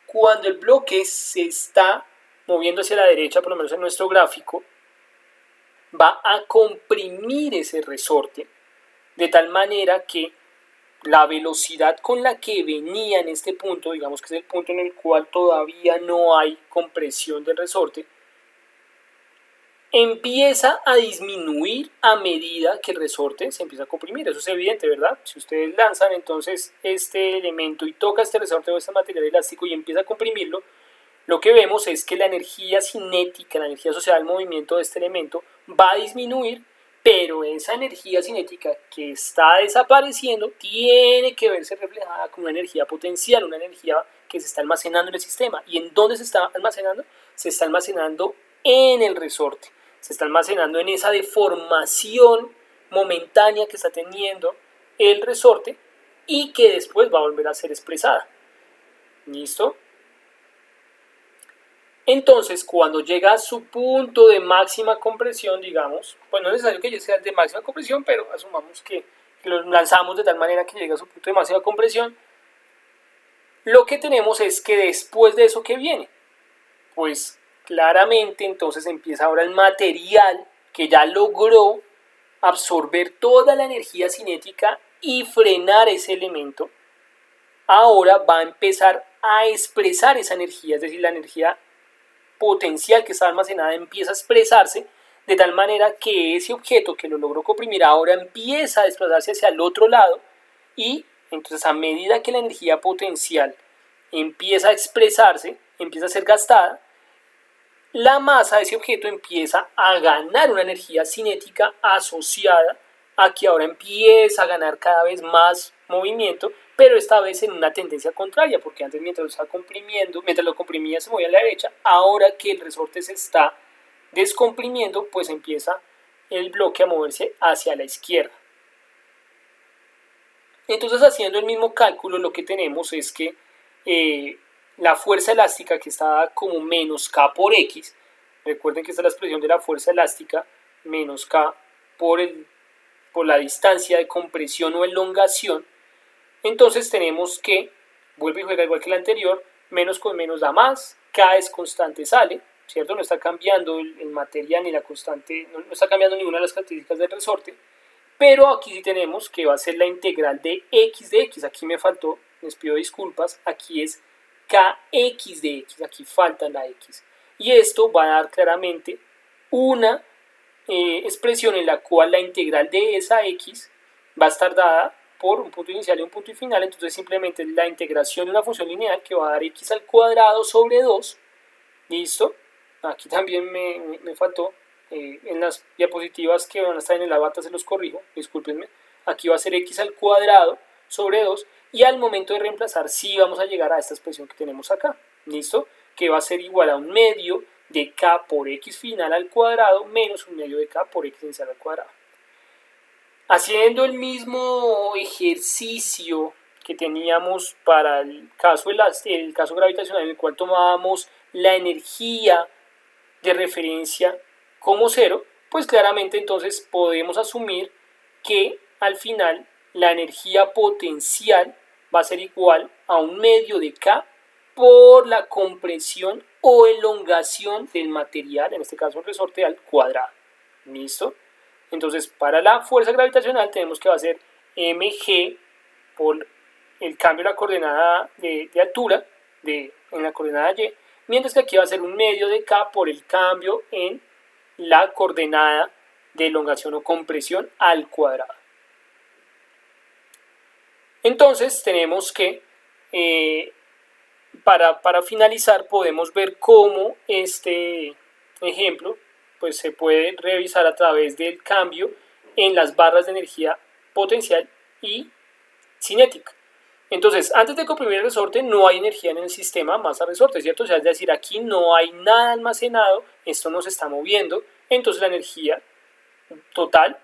Speaker 1: Cuando el bloque se está moviendo hacia la derecha, por lo menos en nuestro gráfico, va a comprimir ese resorte de tal manera que la velocidad con la que venía en este punto, digamos que es el punto en el cual todavía no hay compresión del resorte, empieza a disminuir a medida que el resorte se empieza a comprimir. Eso es evidente, ¿verdad? Si ustedes lanzan entonces este elemento y toca este resorte o este material elástico y empieza a comprimirlo, lo que vemos es que la energía cinética, la energía asociada al movimiento de este elemento va a disminuir, pero esa energía cinética que está desapareciendo tiene que verse reflejada con una energía potencial, una energía que se está almacenando en el sistema. ¿Y en dónde se está almacenando? Se está almacenando en el resorte, se está almacenando en esa deformación momentánea que está teniendo el resorte y que después va a volver a ser expresada. ¿Listo? Entonces, cuando llega a su punto de máxima compresión, digamos, pues no es necesario que sea de máxima compresión, pero asumamos que lo lanzamos de tal manera que llega a su punto de máxima compresión, lo que tenemos es que después de eso, ¿qué viene? Pues claramente entonces empieza ahora el material que ya logró absorber toda la energía cinética y frenar ese elemento. Ahora va a empezar a expresar esa energía, es decir, la energía potencial que está almacenada empieza a expresarse de tal manera que ese objeto que lo logró comprimir ahora empieza a desplazarse hacia el otro lado y entonces a medida que la energía potencial empieza a expresarse, empieza a ser gastada, la masa de ese objeto empieza a ganar una energía cinética asociada a que ahora empieza a ganar cada vez más movimiento, pero esta vez en una tendencia contraria, porque antes mientras lo estaba comprimiendo, mientras lo comprimía se movía a la derecha, ahora que el resorte se está descomprimiendo, pues empieza el bloque a moverse hacia la izquierda. Entonces, haciendo el mismo cálculo, lo que tenemos es que la fuerza elástica, que está como menos K por X, recuerden que esta es la expresión de la fuerza elástica, menos K por la distancia de compresión o elongación. Entonces tenemos que, vuelve y juega igual que la anterior, menos con menos da más, K es constante, sale, ¿cierto? No está cambiando el material ni la constante, no está cambiando ninguna de las características del resorte, pero aquí sí tenemos que va a ser la integral de x, aquí me faltó, les pido disculpas, aquí es kx de x, aquí falta la x, y esto va a dar claramente una expresión en la cual la integral de esa x va a estar dada por un punto inicial y un punto final, entonces simplemente la integración de una función lineal que va a dar x al cuadrado sobre 2, ¿listo? Aquí también me faltó, en las diapositivas que van a estar en el avatar se los corrijo, discúlpenme, aquí va a ser x al cuadrado sobre 2 y al momento de reemplazar sí vamos a llegar a esta expresión que tenemos acá, ¿listo? Que va a ser igual a un medio de k por x final al cuadrado menos un medio de k por x inicial al cuadrado. Haciendo el mismo ejercicio que teníamos para el caso gravitacional, en el cual tomábamos la energía de referencia como cero, pues claramente entonces podemos asumir que al final la energía potencial va a ser igual a un medio de K por la compresión o elongación del material, en este caso el resorte, al cuadrado. ¿Listo? Entonces, para la fuerza gravitacional tenemos que va a ser mg por el cambio de la coordenada de altura en la coordenada y, mientras que aquí va a ser un medio de k por el cambio en la coordenada de elongación o compresión al cuadrado. Entonces, tenemos que, para finalizar, podemos ver cómo este ejemplo pues se puede revisar a través del cambio en las barras de energía potencial y cinética. Entonces, antes de comprimir el resorte no hay energía en el sistema masa-resorte, ¿cierto? O sea, es decir, aquí no hay nada almacenado, esto no se está moviendo, entonces la energía total,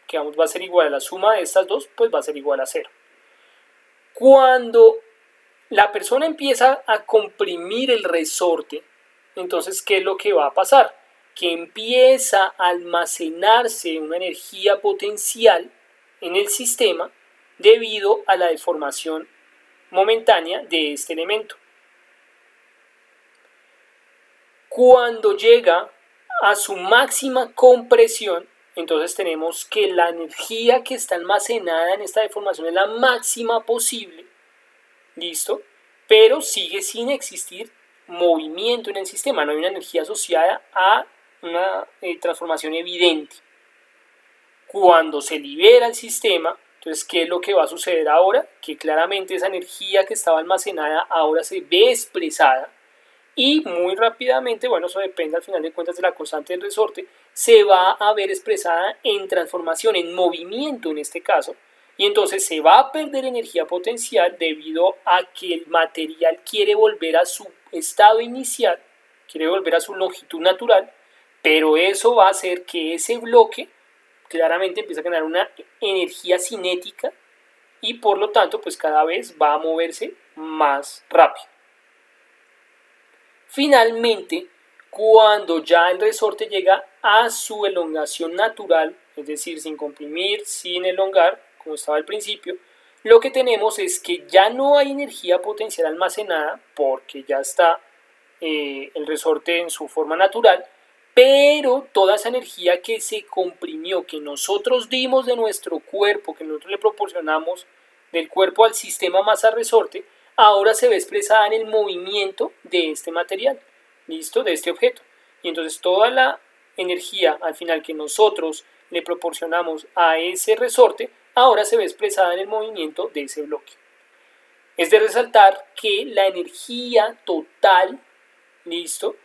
Speaker 1: que va a ser igual a la suma de estas dos, pues va a ser igual a 0. Cuando la persona empieza a comprimir el resorte, entonces, ¿qué es lo que va a pasar? Que empieza a almacenarse una energía potencial en el sistema debido a la deformación momentánea de este elemento. Cuando llega a su máxima compresión, entonces tenemos que la energía que está almacenada en esta deformación es la máxima posible, ¿listo? Pero sigue sin existir movimiento en el sistema, no hay una energía asociada a una transformación evidente. Cuando se libera el sistema, entonces, ¿qué es lo que va a suceder ahora? Que claramente esa energía que estaba almacenada ahora se ve expresada y muy rápidamente, bueno, eso depende al final de cuentas de la constante del resorte, se va a ver expresada en transformación, en movimiento en este caso, y entonces se va a perder energía potencial debido a que el material quiere volver a su estado inicial, quiere volver a su longitud natural, pero eso va a hacer que ese bloque claramente empiece a generar una energía cinética y por lo tanto pues cada vez va a moverse más rápido. Finalmente, cuando ya el resorte llega a su elongación natural, es decir, sin comprimir, sin elongar, como estaba al principio, lo que tenemos es que ya no hay energía potencial almacenada porque ya está el resorte en su forma natural, pero toda esa energía que se comprimió, que nosotros dimos de nuestro cuerpo, que nosotros le proporcionamos del cuerpo al sistema masa resorte, ahora se ve expresada en el movimiento de este material, ¿listo? De este objeto. Y entonces toda la energía al final que nosotros le proporcionamos a ese resorte, ahora se ve expresada en el movimiento de ese bloque. Es de resaltar que la energía total, ¿listo?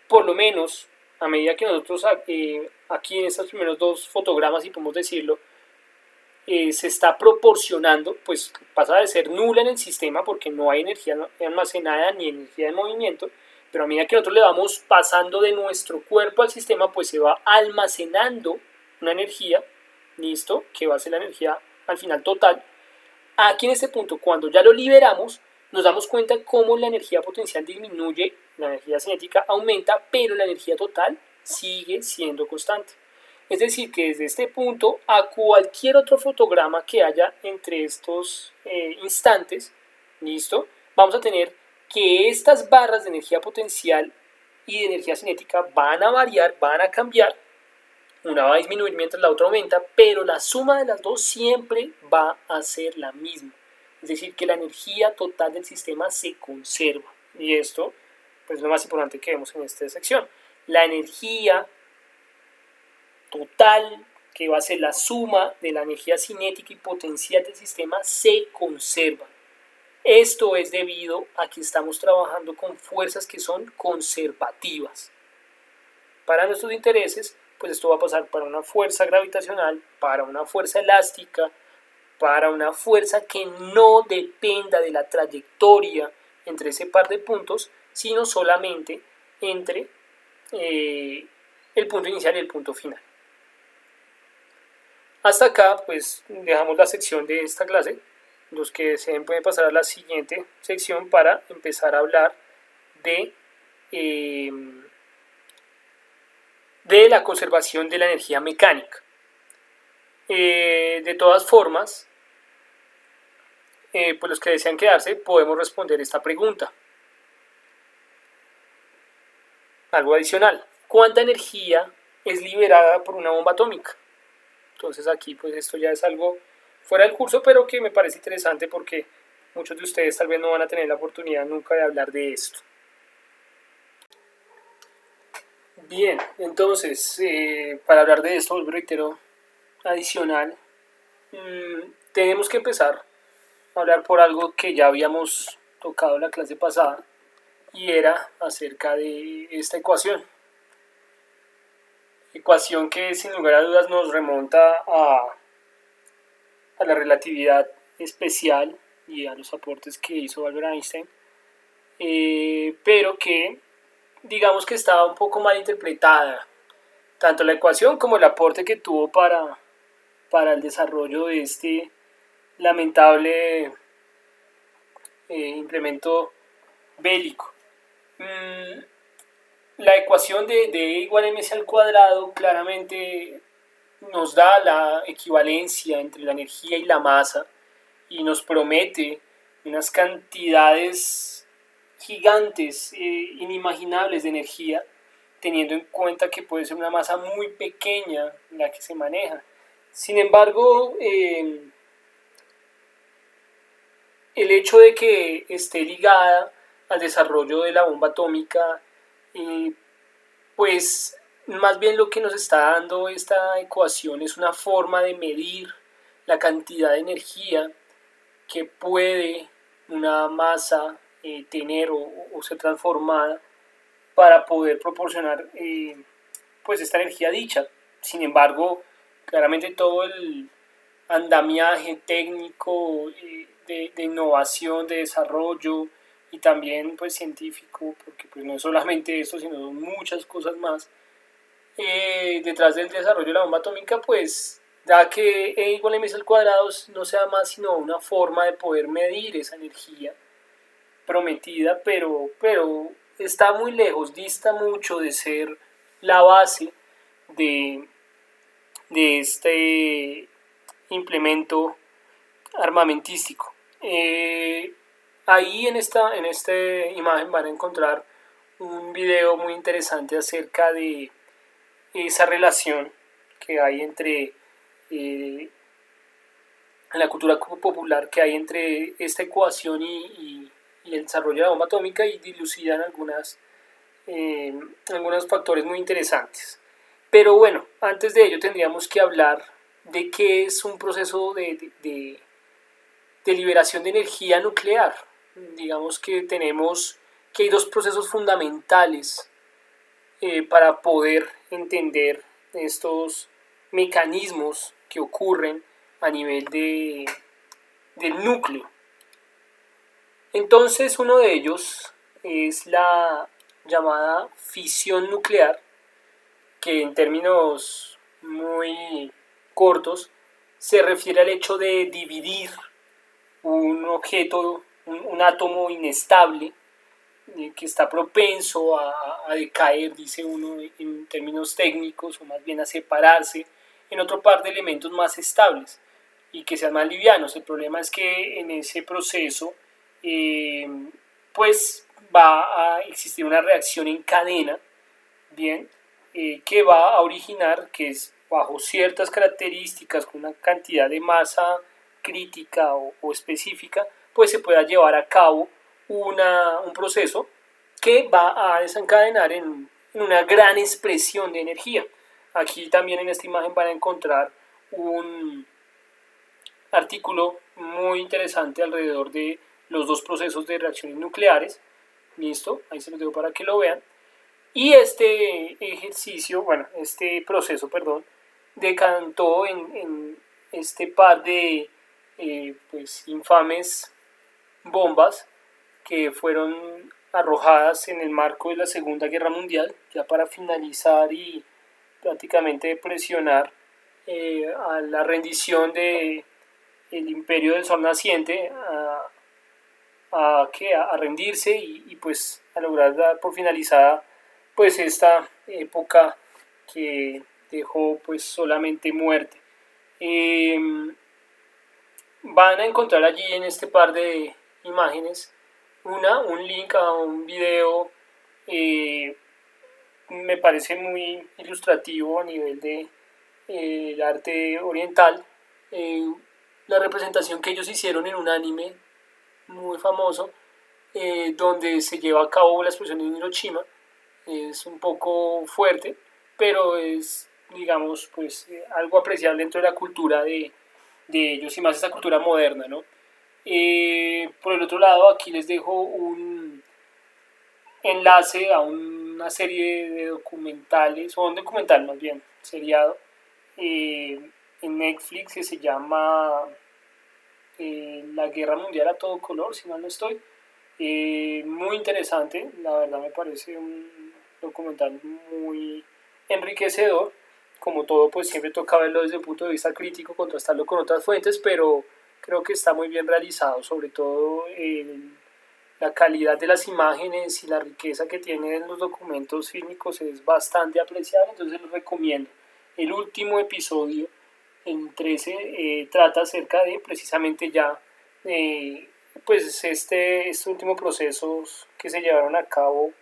Speaker 1: Por lo menos, a medida que nosotros aquí en estos primeros dos fotogramas, si podemos decirlo, se está proporcionando, pues pasa de ser nula en el sistema porque no hay energía almacenada ni energía de movimiento, pero a medida que nosotros le vamos pasando de nuestro cuerpo al sistema, pues se va almacenando una energía, listo, que va a ser la energía al final total. Aquí en este punto, cuando ya lo liberamos, nos damos cuenta cómo la energía potencial disminuye, la energía cinética aumenta, pero la energía total sigue siendo constante. Es decir, que desde este punto a cualquier otro fotograma que haya entre estos instantes, ¿listo? Vamos a tener que estas barras de energía potencial y de energía cinética van a variar, van a cambiar. Una va a disminuir mientras la otra aumenta, pero la suma de las dos siempre va a ser la misma. Es decir, que la energía total del sistema se conserva. Y esto pues, es lo más importante que vemos en esta sección. La energía total, que va a ser la suma de la energía cinética y potencial del sistema, se conserva. Esto es debido a que estamos trabajando con fuerzas que son conservativas. Para nuestros intereses, pues esto va a pasar para una fuerza gravitacional, para una fuerza elástica, para una fuerza que no dependa de la trayectoria entre ese par de puntos, sino solamente entre el punto inicial y el punto final. Hasta acá pues dejamos la sección de esta clase. Los que deseen pueden pasar a la siguiente sección para empezar a hablar de la conservación de la energía mecánica. De todas formas, pues los que desean quedarse podemos responder esta pregunta. Algo adicional, ¿cuánta energía es liberada por una bomba atómica? Entonces aquí pues esto ya es algo fuera del curso, pero que me parece interesante porque muchos de ustedes tal vez no van a tener la oportunidad nunca de hablar de esto. Bien, entonces para hablar de esto, reitero, adicional, tenemos que empezar a hablar por algo que ya habíamos tocado en la clase pasada y era acerca de esta ecuación que sin lugar a dudas nos remonta a la relatividad especial y a los aportes que hizo Albert Einstein, pero que digamos que estaba un poco mal interpretada, tanto la ecuación como el aporte que tuvo para el desarrollo de este lamentable implemento bélico. La ecuación de E igual a mc al cuadrado claramente nos da la equivalencia entre la energía y la masa y nos promete unas cantidades gigantes, inimaginables de energía, teniendo en cuenta que puede ser una masa muy pequeña la que se maneja. Sin embargo, el hecho de que esté ligada al desarrollo de la bomba atómica, pues más bien lo que nos está dando esta ecuación es una forma de medir la cantidad de energía que puede una masa tener o ser transformada para poder proporcionar pues esta energía dicha. Sin embargo, claramente todo el andamiaje técnico de innovación, de desarrollo y también pues científico, porque pues no es solamente esto, sino muchas cosas más, detrás del desarrollo de la bomba atómica, pues da que E igual a mc al cuadrado no sea más sino una forma de poder medir esa energía prometida, pero está muy lejos, dista mucho de ser la base de, de este implemento armamentístico. Ahí en esta imagen van a encontrar un video muy interesante acerca de esa relación que hay entre en la cultura popular, que hay entre esta ecuación y el desarrollo de la bomba atómica, y dilucidan algunos factores muy interesantes. Pero bueno, antes de ello tendríamos que hablar de qué es un proceso de liberación de energía nuclear. Digamos que que hay dos procesos fundamentales para poder entender estos mecanismos que ocurren a nivel del núcleo. Entonces, uno de ellos es la llamada fisión nuclear, que en términos muy cortos se refiere al hecho de dividir un objeto, un átomo inestable, que está propenso a decaer, dice uno en términos técnicos, o más bien a separarse en otro par de elementos más estables y que sean más livianos. El problema es que en ese proceso pues va a existir una reacción en cadena, bien, que va a originar que es bajo ciertas características, con una cantidad de masa crítica o específica, pues se pueda llevar a cabo un proceso que va a desencadenar en una gran expresión de energía. Aquí también en esta imagen van a encontrar un artículo muy interesante alrededor de los dos procesos de reacciones nucleares. Listo, ahí se los dejo para que lo vean. Y este ejercicio, bueno, este proceso, perdón, decantó en este par de pues infames bombas que fueron arrojadas en el marco de la Segunda Guerra Mundial, ya para finalizar y prácticamente presionar a la rendición de el imperio del sol naciente a rendirse y pues a lograr dar por finalizada pues esta época que dejó pues solamente muerte. Van a encontrar allí en este par de imágenes un link a un video, me parece muy ilustrativo a nivel de el arte oriental, la representación que ellos hicieron en un anime muy famoso, donde se lleva a cabo la explosión en Hiroshima. Es un poco fuerte, pero es, digamos, pues algo apreciable dentro de la cultura de ellos, y más esta cultura moderna, ¿no? Por el otro lado, aquí les dejo un enlace a una serie de documentales, o un documental más bien, seriado, en Netflix, que se llama La Guerra Mundial a todo color, si mal no estoy. Muy interesante, la verdad me parece un documental muy enriquecedor. Como todo, pues siempre toca verlo desde el punto de vista crítico, contrastarlo con otras fuentes, pero creo que está muy bien realizado, sobre todo la calidad de las imágenes y la riqueza que tienen los documentos fílmicos es bastante apreciable, entonces los recomiendo. El último episodio, el 13, trata acerca de precisamente ya pues estos últimos procesos que se llevaron a cabo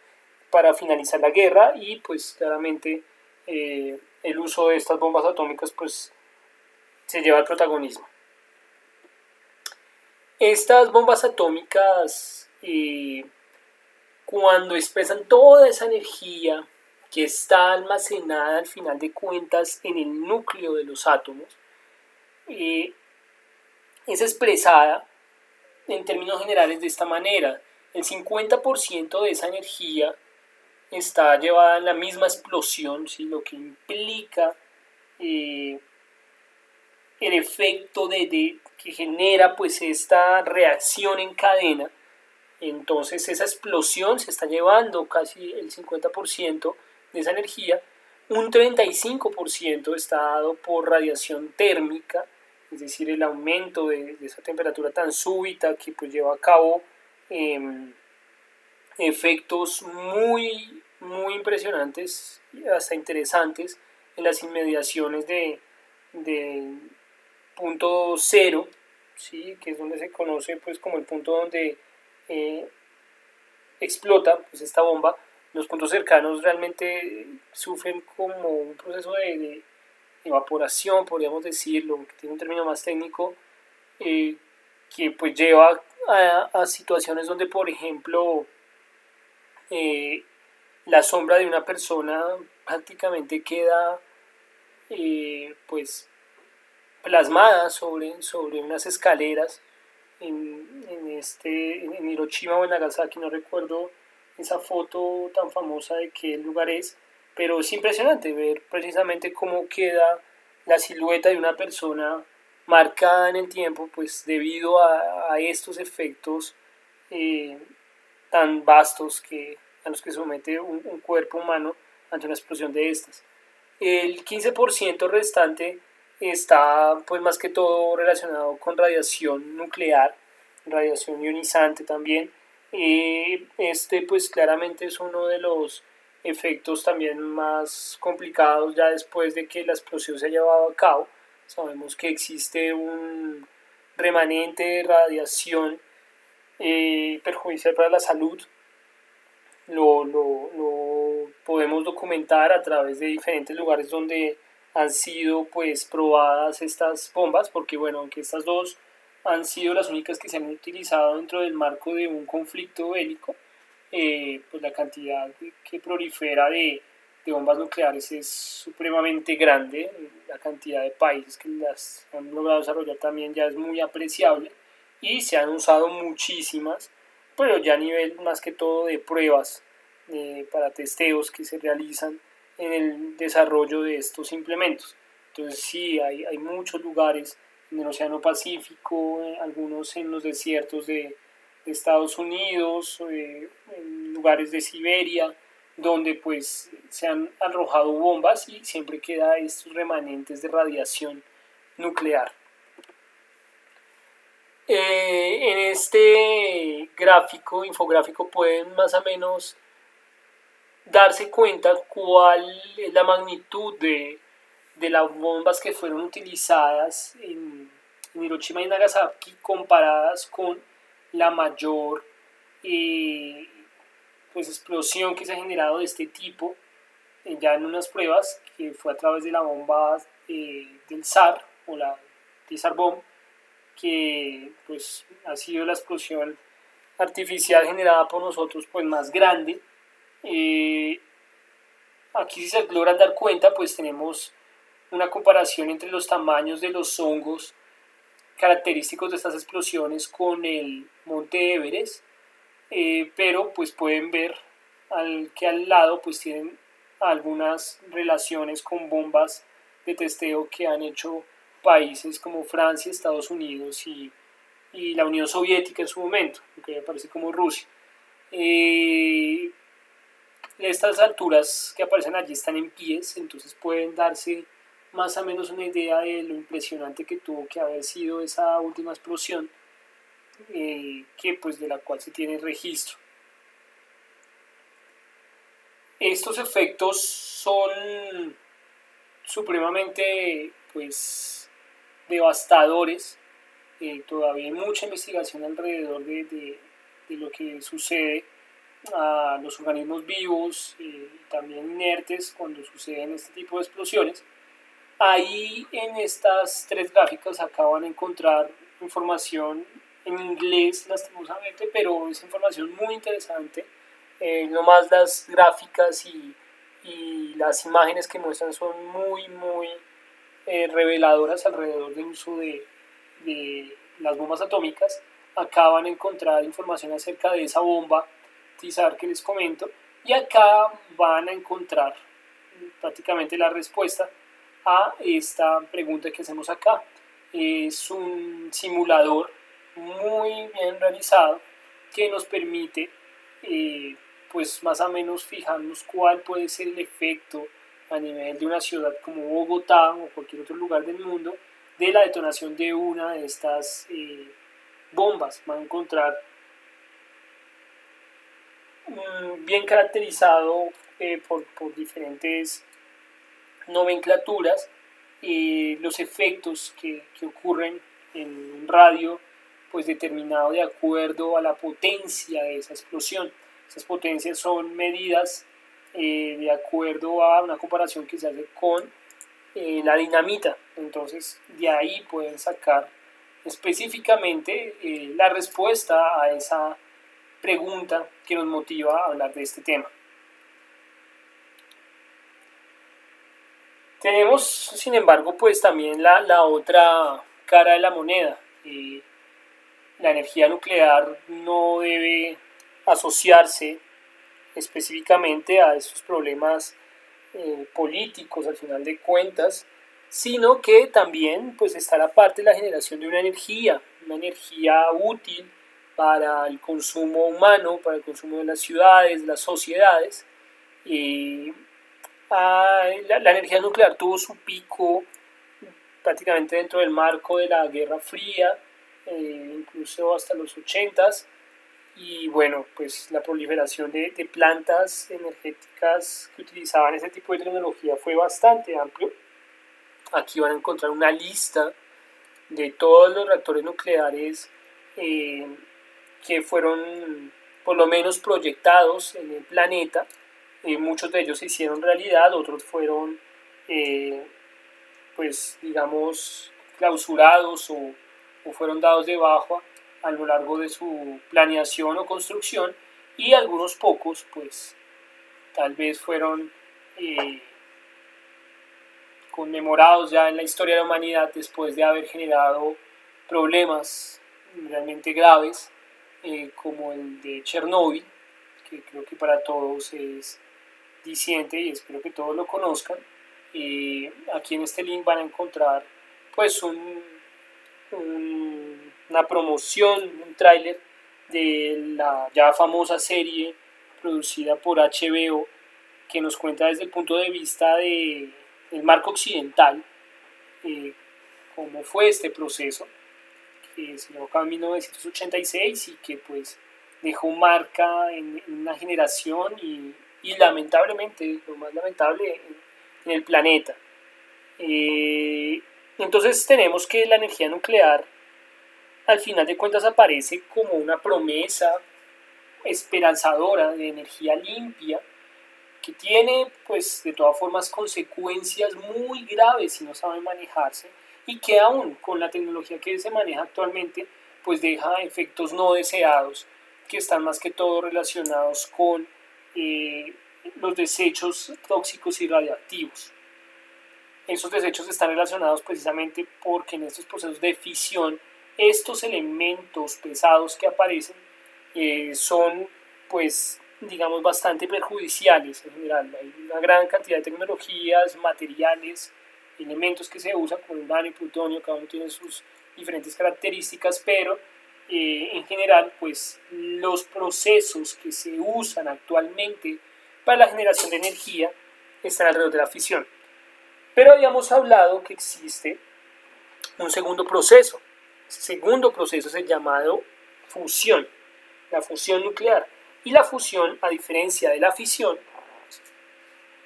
Speaker 1: para finalizar la guerra, y pues claramente el uso de estas bombas atómicas pues se lleva al protagonismo. Estas bombas atómicas, cuando expresan toda esa energía que está almacenada al final de cuentas en el núcleo de los átomos, es expresada en términos generales de esta manera. el 50% de esa energía está llevada en la misma explosión, ¿sí? Lo que implica el efecto que genera pues esta reacción en cadena. Entonces esa explosión se está llevando casi el 50% de esa energía. Un 35% está dado por radiación térmica, es decir, el aumento de esa temperatura tan súbita que pues lleva a cabo efectos muy impresionantes, hasta interesantes, en las inmediaciones de punto cero, ¿sí? Que es donde se conoce pues como el punto donde eh, explota pues esta bomba. Los puntos cercanos realmente sufren como un proceso de evaporación, podríamos decirlo, que tiene un término más técnico, eh, que pues lleva a situaciones donde, por ejemplo, eh, la sombra de una persona prácticamente queda pues plasmada sobre unas escaleras en Hiroshima o en Nagasaki, no recuerdo esa foto tan famosa de qué lugar es, pero es impresionante ver precisamente cómo queda la silueta de una persona marcada en el tiempo, pues debido a estos efectos eh, tan vastos a los que somete un cuerpo humano ante una explosión de estas. El 15% restante está pues más que todo relacionado con radiación nuclear, radiación ionizante también. Este pues claramente es uno de los efectos también más complicados ya después de que la explosión se haya llevado a cabo. Sabemos que existe un remanente de radiación perjudicial para la salud. Lo podemos documentar a través de diferentes lugares donde han sido pues probadas estas bombas, porque bueno, aunque estas dos han sido las únicas que se han utilizado dentro del marco de un conflicto bélico, pues la cantidad que prolifera de bombas nucleares es supremamente grande, la cantidad de países que las han logrado desarrollar también ya es muy apreciable y se han usado muchísimas, pero ya a nivel más que todo de pruebas para testeos que se realizan en el desarrollo de estos implementos. Entonces sí, hay muchos lugares en el Océano Pacífico, algunos en los desiertos de Estados Unidos, en lugares de Siberia, donde pues se han arrojado bombas y siempre queda estos remanentes de radiación nuclear. En este gráfico, infográfico, pueden más o menos darse cuenta cuál es la magnitud de las bombas que fueron utilizadas en Hiroshima y Nagasaki comparadas con la mayor pues explosión que se ha generado de este tipo ya en unas pruebas que fue a través de la bomba del SAR o la Tsar Bomb, que pues ha sido la explosión artificial generada por nosotros pues más grande. Aquí si se logran dar cuenta pues tenemos una comparación entre los tamaños de los hongos característicos de estas explosiones con el monte Everest, pero pues pueden ver que al lado pues tienen algunas relaciones con bombas de testeo que han hecho países como Francia, Estados Unidos y la Unión Soviética en su momento, que aparece como Rusia. Estas alturas que aparecen allí están en pies, entonces pueden darse más o menos una idea de lo impresionante que tuvo que haber sido esa última explosión, que pues de la cual se tiene registro. Estos efectos son supremamente pues devastadores. Todavía hay mucha investigación alrededor de lo que sucede a los organismos vivos y también inertes cuando suceden este tipo de explosiones. Ahí en estas tres gráficas acaban de encontrar información en inglés lastimosamente, pero es información muy interesante. No más las gráficas y las imágenes que muestran son muy reveladoras alrededor del uso de las bombas atómicas. Acá van a encontrar información acerca de esa bomba Tizar que les comento, y acá van a encontrar prácticamente la respuesta a esta pregunta que hacemos acá. Es un simulador muy bien realizado que nos permite pues más o menos fijarnos cuál puede ser el efecto a nivel de una ciudad como Bogotá o cualquier otro lugar del mundo de la detonación de una de estas bombas. Van a encontrar bien caracterizado por diferentes nomenclaturas los efectos que ocurren en un radio pues determinado de acuerdo a la potencia de esa explosión. Esas potencias son medidas de acuerdo a una comparación que se hace con la dinamita. Entonces de ahí pueden sacar específicamente la respuesta a esa pregunta que nos motiva a hablar de este tema. Tenemos, sin embargo, pues también la otra cara de la moneda. La energía nuclear no debe asociarse específicamente a estos problemas políticos al final de cuentas, sino que también pues está la parte de la generación de una energía útil para el consumo humano, para el consumo de las ciudades, de las sociedades. La energía nuclear tuvo su pico prácticamente dentro del marco de la Guerra Fría, incluso hasta los 80s, y bueno, pues la proliferación de plantas energéticas que utilizaban ese tipo de tecnología fue bastante amplio. Aquí van a encontrar una lista de todos los reactores nucleares que fueron por lo menos proyectados en el planeta. Muchos de ellos se hicieron realidad, otros fueron pues digamos clausurados o fueron dados de baja a lo largo de su planeación o construcción, y algunos pocos pues tal vez fueron conmemorados ya en la historia de la humanidad después de haber generado problemas realmente graves como el de Chernóbil, que creo que para todos es diciente y espero que todos lo conozcan. Aquí en este link van a encontrar pues una promoción, un tráiler de la ya famosa serie producida por HBO, que nos cuenta desde el punto de vista del marco occidental cómo fue este proceso, que se llevó a cabo en 1986 y que pues dejó marca en una generación y lamentablemente, lo más lamentable, en el planeta. Entonces tenemos que la energía nuclear al final de cuentas aparece como una promesa esperanzadora de energía limpia, que tiene pues de todas formas consecuencias muy graves si no sabe manejarse, y que aún con la tecnología que se maneja actualmente pues deja efectos no deseados que están más que todo relacionados con los desechos tóxicos y radiactivos. Esos desechos están relacionados precisamente porque en estos procesos de fisión estos elementos pesados que aparecen son pues digamos bastante perjudiciales en general. Hay una gran cantidad de tecnologías, materiales, elementos que se usan como uranio y plutonio, cada uno tiene sus diferentes características, pero en general pues los procesos que se usan actualmente para la generación de energía están alrededor de la fisión. Pero habíamos hablado que existe un segundo proceso. Ese segundo proceso es el llamado fusión, la fusión nuclear. Y la fusión, a diferencia de la fisión,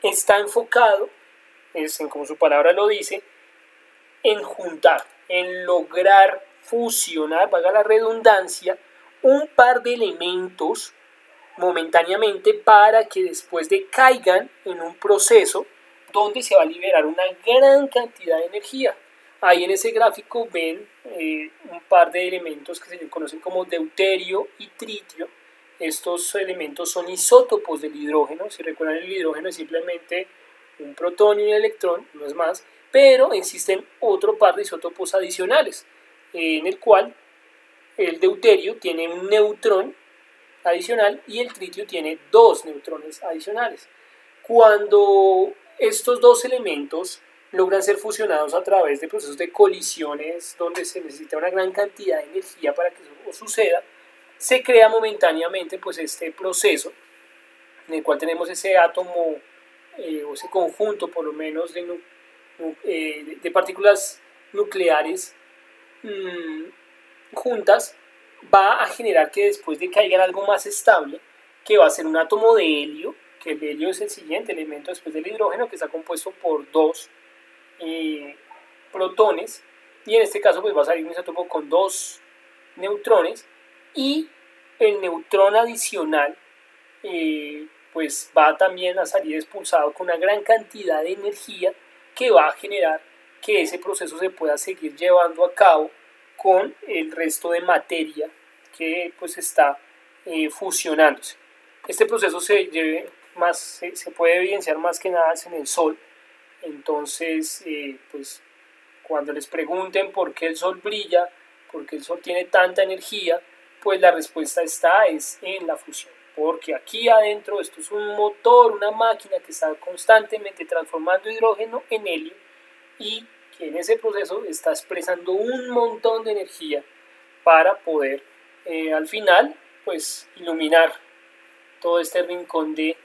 Speaker 1: está enfocado, como su palabra lo dice, en juntar, en lograr fusionar, valga la redundancia, un par de elementos momentáneamente para que después decaigan en un proceso donde se va a liberar una gran cantidad de energía. Ahí en ese gráfico ven un par de elementos que se conocen como deuterio y tritio. Estos elementos son isótopos del hidrógeno. Si recuerdan, el hidrógeno es simplemente un protón y un electrón, no es más, pero existen otro par de isótopos adicionales en el cual el deuterio tiene un neutrón adicional y el tritio tiene 2 neutrones adicionales. Cuando estos dos elementos logran ser fusionados a través de procesos de colisiones donde se necesita una gran cantidad de energía para que eso suceda, se crea momentáneamente pues este proceso en el cual tenemos ese átomo o ese conjunto por lo menos de partículas nucleares juntas, va a generar que después de que haya algo más estable, que va a ser un átomo de helio, que el helio es el siguiente elemento después del hidrógeno, que está compuesto por dos protones, y en este caso pues va a salir un isótopo con 2 neutrones, y el neutrón adicional pues va también a salir expulsado con una gran cantidad de energía que va a generar que ese proceso se pueda seguir llevando a cabo con el resto de materia que pues está fusionándose. Este proceso se puede evidenciar más que nada en el Sol. Entonces, pues cuando les pregunten por qué el Sol brilla, por qué el Sol tiene tanta energía, pues la respuesta es en la fusión. Porque aquí adentro esto es un motor, una máquina que está constantemente transformando hidrógeno en helio y que en ese proceso está expresando un montón de energía para poder al final pues iluminar todo este rincón de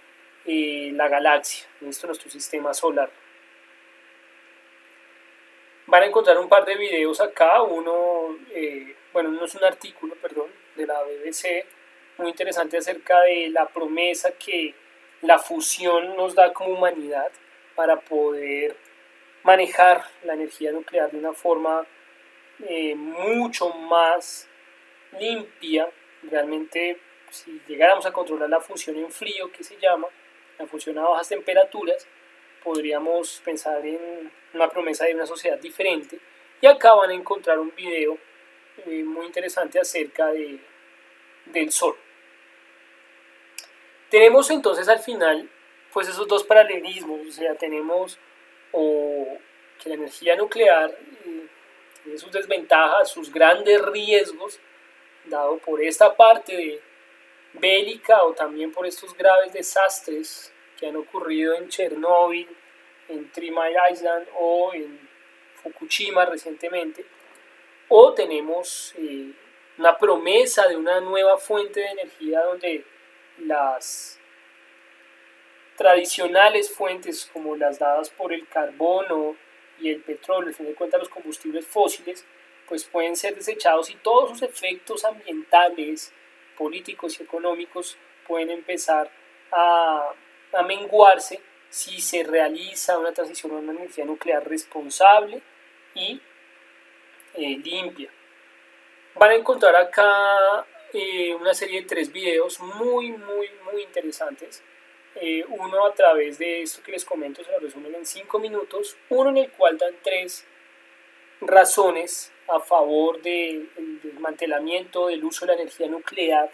Speaker 1: la galaxia, nuestro sistema solar. Van a encontrar un par de videos acá, uno es un artículo, de la BBC, muy interesante acerca de la promesa que la fusión nos da como humanidad para poder manejar la energía nuclear de una forma mucho más limpia. Realmente, si llegáramos a controlar la fusión en frío, que se llama, la fusión a bajas temperaturas, podríamos pensar en una promesa de una sociedad diferente. Y acá van a encontrar un video muy interesante acerca del Sol. Tenemos entonces al final pues esos dos paralelismos, o sea, tenemos que la energía nuclear tiene sus desventajas, sus grandes riesgos, dado por esta parte bélica o también por estos graves desastres que han ocurrido en Chernóbil, en 3 Mile Island o en Fukushima recientemente, o tenemos una promesa de una nueva fuente de energía donde las tradicionales fuentes como las dadas por el carbono y el petróleo, al fin de cuentas los combustibles fósiles, pues pueden ser desechados y todos sus efectos ambientales, políticos y económicos pueden empezar a menguarse si se realiza una transición a una energía nuclear responsable y limpia. Van a encontrar acá una serie de 3 videos muy interesantes. Uno a través de esto que les comento, se lo resumen en 5 minutos. Uno en el cual dan 3 razones a favor del desmantelamiento del uso de la energía nuclear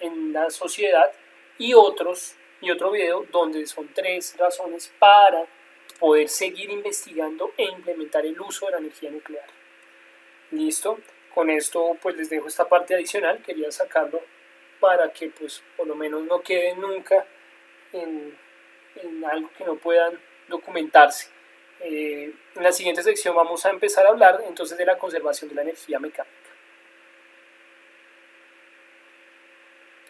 Speaker 1: en la sociedad, y otro video donde son 3 razones para poder seguir investigando e implementar el uso de la energía nuclear. Listo, con esto pues les dejo esta parte adicional, quería sacarlo para que pues por lo menos no quede nunca en algo que no puedan documentarse. En la siguiente sección vamos a empezar a hablar entonces de la conservación de la energía mecánica.